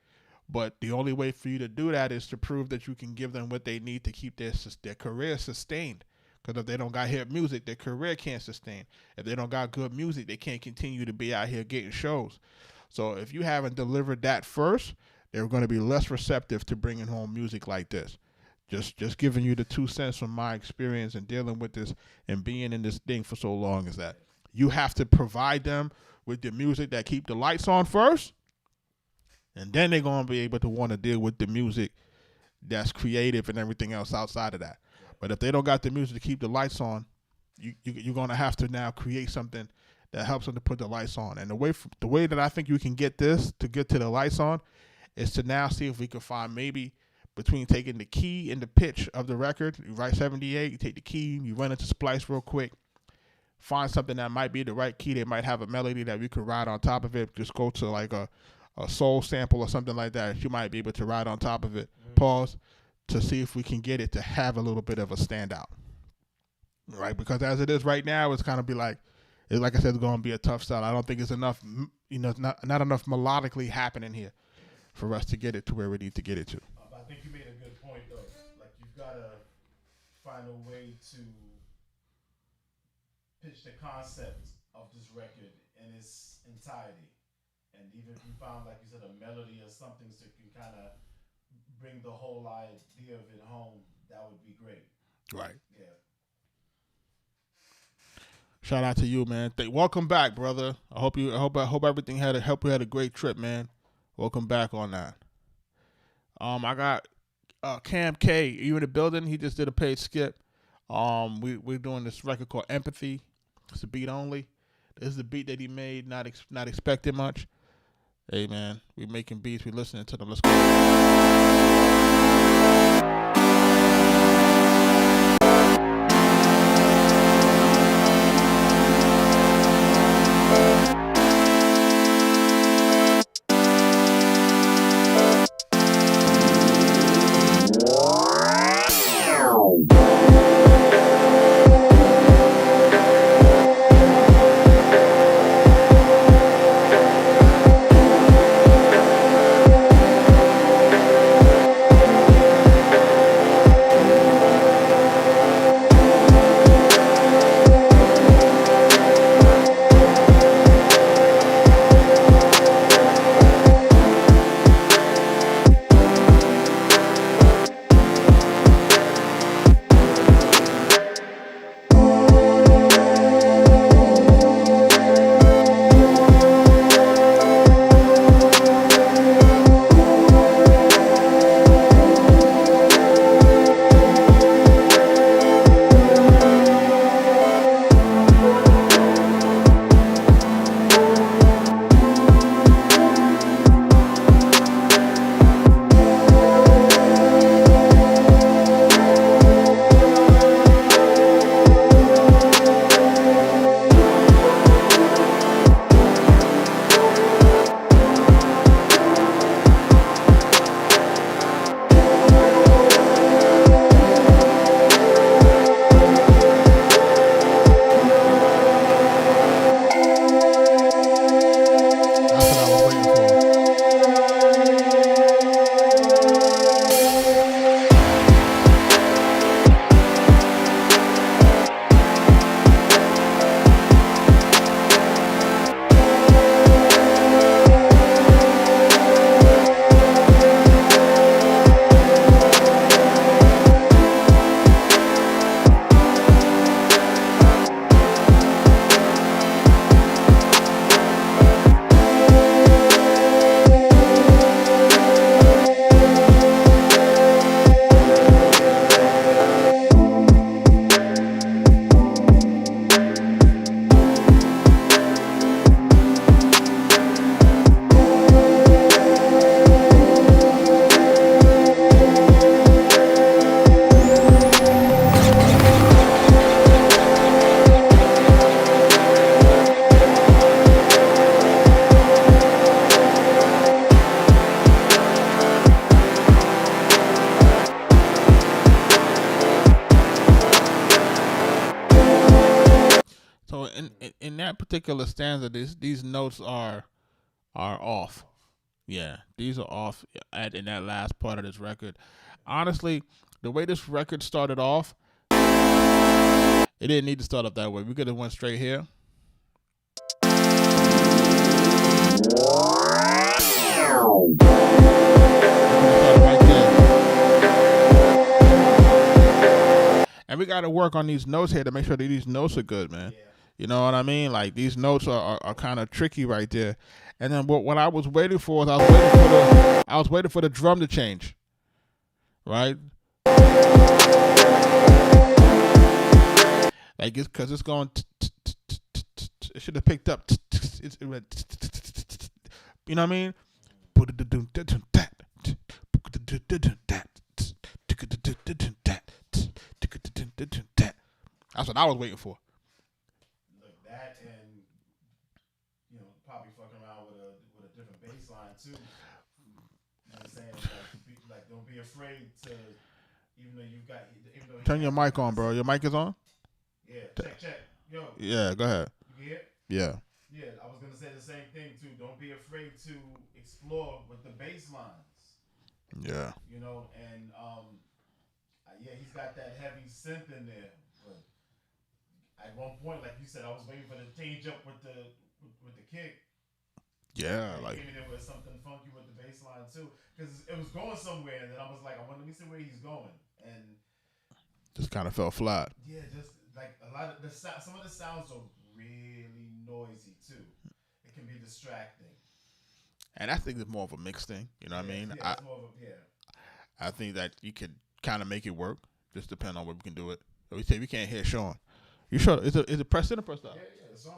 But the only way for you to do that is to prove that you can give them what they need to keep their career sustained. Because if they don't got hit music, their career can't sustain. If they don't got good music, they can't continue to be out here getting shows. So if you haven't delivered that first, they're going to be less receptive to bringing home music like this. Just giving you the 2 cents from my experience and dealing with this and being in this thing for so long is that you have to provide them with the music that keep the lights on first, and then they're going to be able to want to deal with the music that's creative and everything else outside of that. But if they don't got the music to keep the lights on, you're going to have to now create something that helps them to put the lights on. And the way that I think you can get this to get to the lights on is to now see if we can find maybe between taking the key and the pitch of the record, you write 78, you take the key, you run into Splice real quick, find something that might be the right key, that might have a melody that we could ride on top of it, just go to like a soul sample or something like that, you might be able to ride on top of it, pause, to see if we can get it to have a little bit of a standout. Right? Because as it is right now, it's kind of be like I said, it's going to be a tough sell. I don't think it's enough, not enough melodically happening here for us to get it to where we need to get it to. I think you made a good point, though. Like, you've got to find a way to pitch the concept of this record in its entirety. And even if you found, like you said, a melody or something so you can kind of bring the whole idea of it home, that would be great. Right. Yeah. Shout out to you, man. Welcome back, brother. I hope everything had a great trip, man. Welcome back on that. I got Cam K. You in the building? He just did a paid skip. We're doing this record called Empathy. It's a beat only. This is the beat that he made. Not expecting much. Hey man, we making beats. We listening to them. Let's go. So in that particular stanza, these notes are off. Yeah, these are off in that last part of this record. Honestly, the way this record started off, it didn't need to start up that way. We could have went straight here. And we got to work on these notes here to make sure that these notes are good, man. Yeah. You know what I mean? Like, these notes are kind of tricky right there. And then what I was waiting for is I was waiting for the drum to change, right? Like, because it's going. It should have picked up. You know what I mean? That's what I was waiting for. Look, that and probably fucking around with a different bass line too. You know what I'm saying? Like don't be afraid to, even though you got. Turn your mic on, bro. Your mic is on? Yeah. Check. Yo. Yeah. Go ahead. You hear? Yeah. Yeah. I was gonna say the same thing too. Don't be afraid to explore with the bass lines. Yeah. And yeah, he's got that heavy synth in there. But at one point, like you said, I was waiting for the change up with the kick. Yeah, and like maybe there was something funky with the bass line too, because it was going somewhere, and then I was like, let me see where he's going, and just kind of fell flat. Yeah, just like a lot of some of the sounds are really noisy too. It can be distracting. And I think it's more of a mix thing. You know what I mean? Yeah, it's more of a, I think that you could kind of make it work. Just depend on where we can do it. So we say we can't hear Sean. You sure? Is it pressed in or pressed out? Yeah, it's on.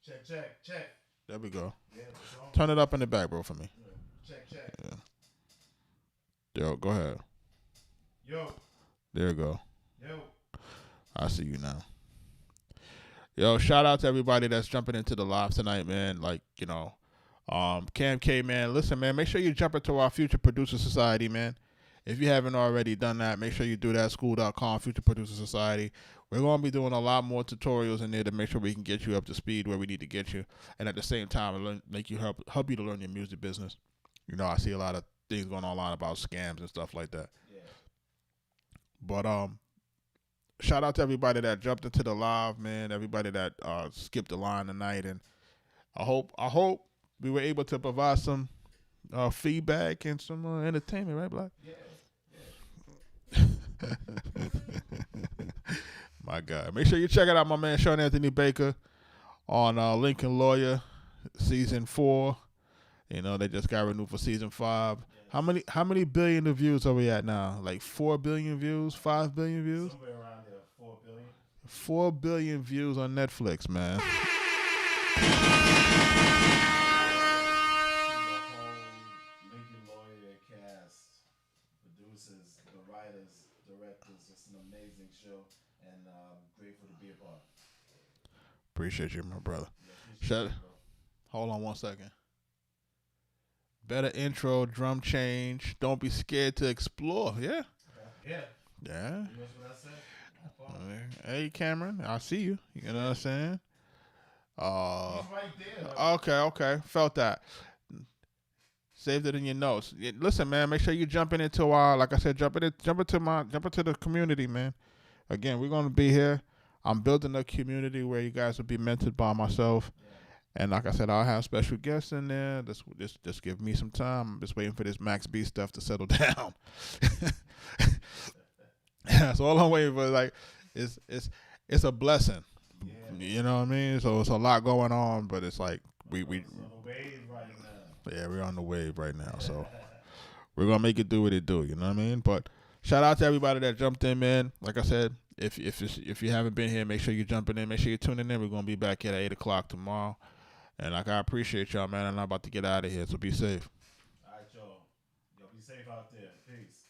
Check. There we go. Yeah, it's on. Turn it up in the back, bro, for me. Yeah. Check. Yeah. Yo, go ahead. Yo. There you go. Yo. I see you now. Yo, shout out to everybody that's jumping into the live tonight, man. Like, Cam K, man. Listen, man, make sure you jump into our Future Producer Society, man. If you haven't already done that, make sure you do that. School.com, Future Producer Society. We're going to be doing a lot more tutorials in there to make sure we can get you up to speed where we need to get you. And at the same time, help you to learn your music business. I see a lot of things going online about scams and stuff like that. Yeah. But shout out to everybody that jumped into the live, man. Everybody that skipped the line tonight. And I hope we were able to provide some feedback and some entertainment, right, Black? Yeah. My God. Make sure you check it out, my man Sean Anthony Baker on Lincoln Lawyer season 4. They just got renewed for season 5. Yes. How many billion of views are we at now? Like 4 billion views, 5 billion views? Somewhere around there, 4 billion. 4 billion views on Netflix, man. The whole Lincoln Lawyer cast, producers, the writers, directors. It's an amazing show, and grateful to be a part. Appreciate you, my brother. Yeah, Hold on 1 second. Better intro, drum change. Don't be scared to explore. Yeah. Yeah. Yeah. That's what I said. Hey, Cameron, I see you. You know what I'm saying? He's right there. Okay. Felt that. Saved it in your notes. Listen, man, make sure you jump into our, like I said, jump into the community, man. Again, we're gonna be here. I'm building a community where you guys will be mentored by myself. Yeah. And like I said, I'll have special guests in there. Just give me some time. I'm just waiting for this Max B stuff to settle down. That's all I'm waiting for. Like, it's a blessing. Yeah. You know what I mean? So it's a lot going on, but it's like we on the wave right now. Yeah, we're on the wave right now. So we're gonna make it do what it do. You know what I mean? But shout out to everybody that jumped in, man. Like I said, if you haven't been here, make sure you're jumping in. Make sure you're tuning in. We're gonna be back here at 8:00 tomorrow. And I appreciate y'all, man. I'm about to get out of here, so be safe. All right, y'all. Y'all be safe out there. Peace.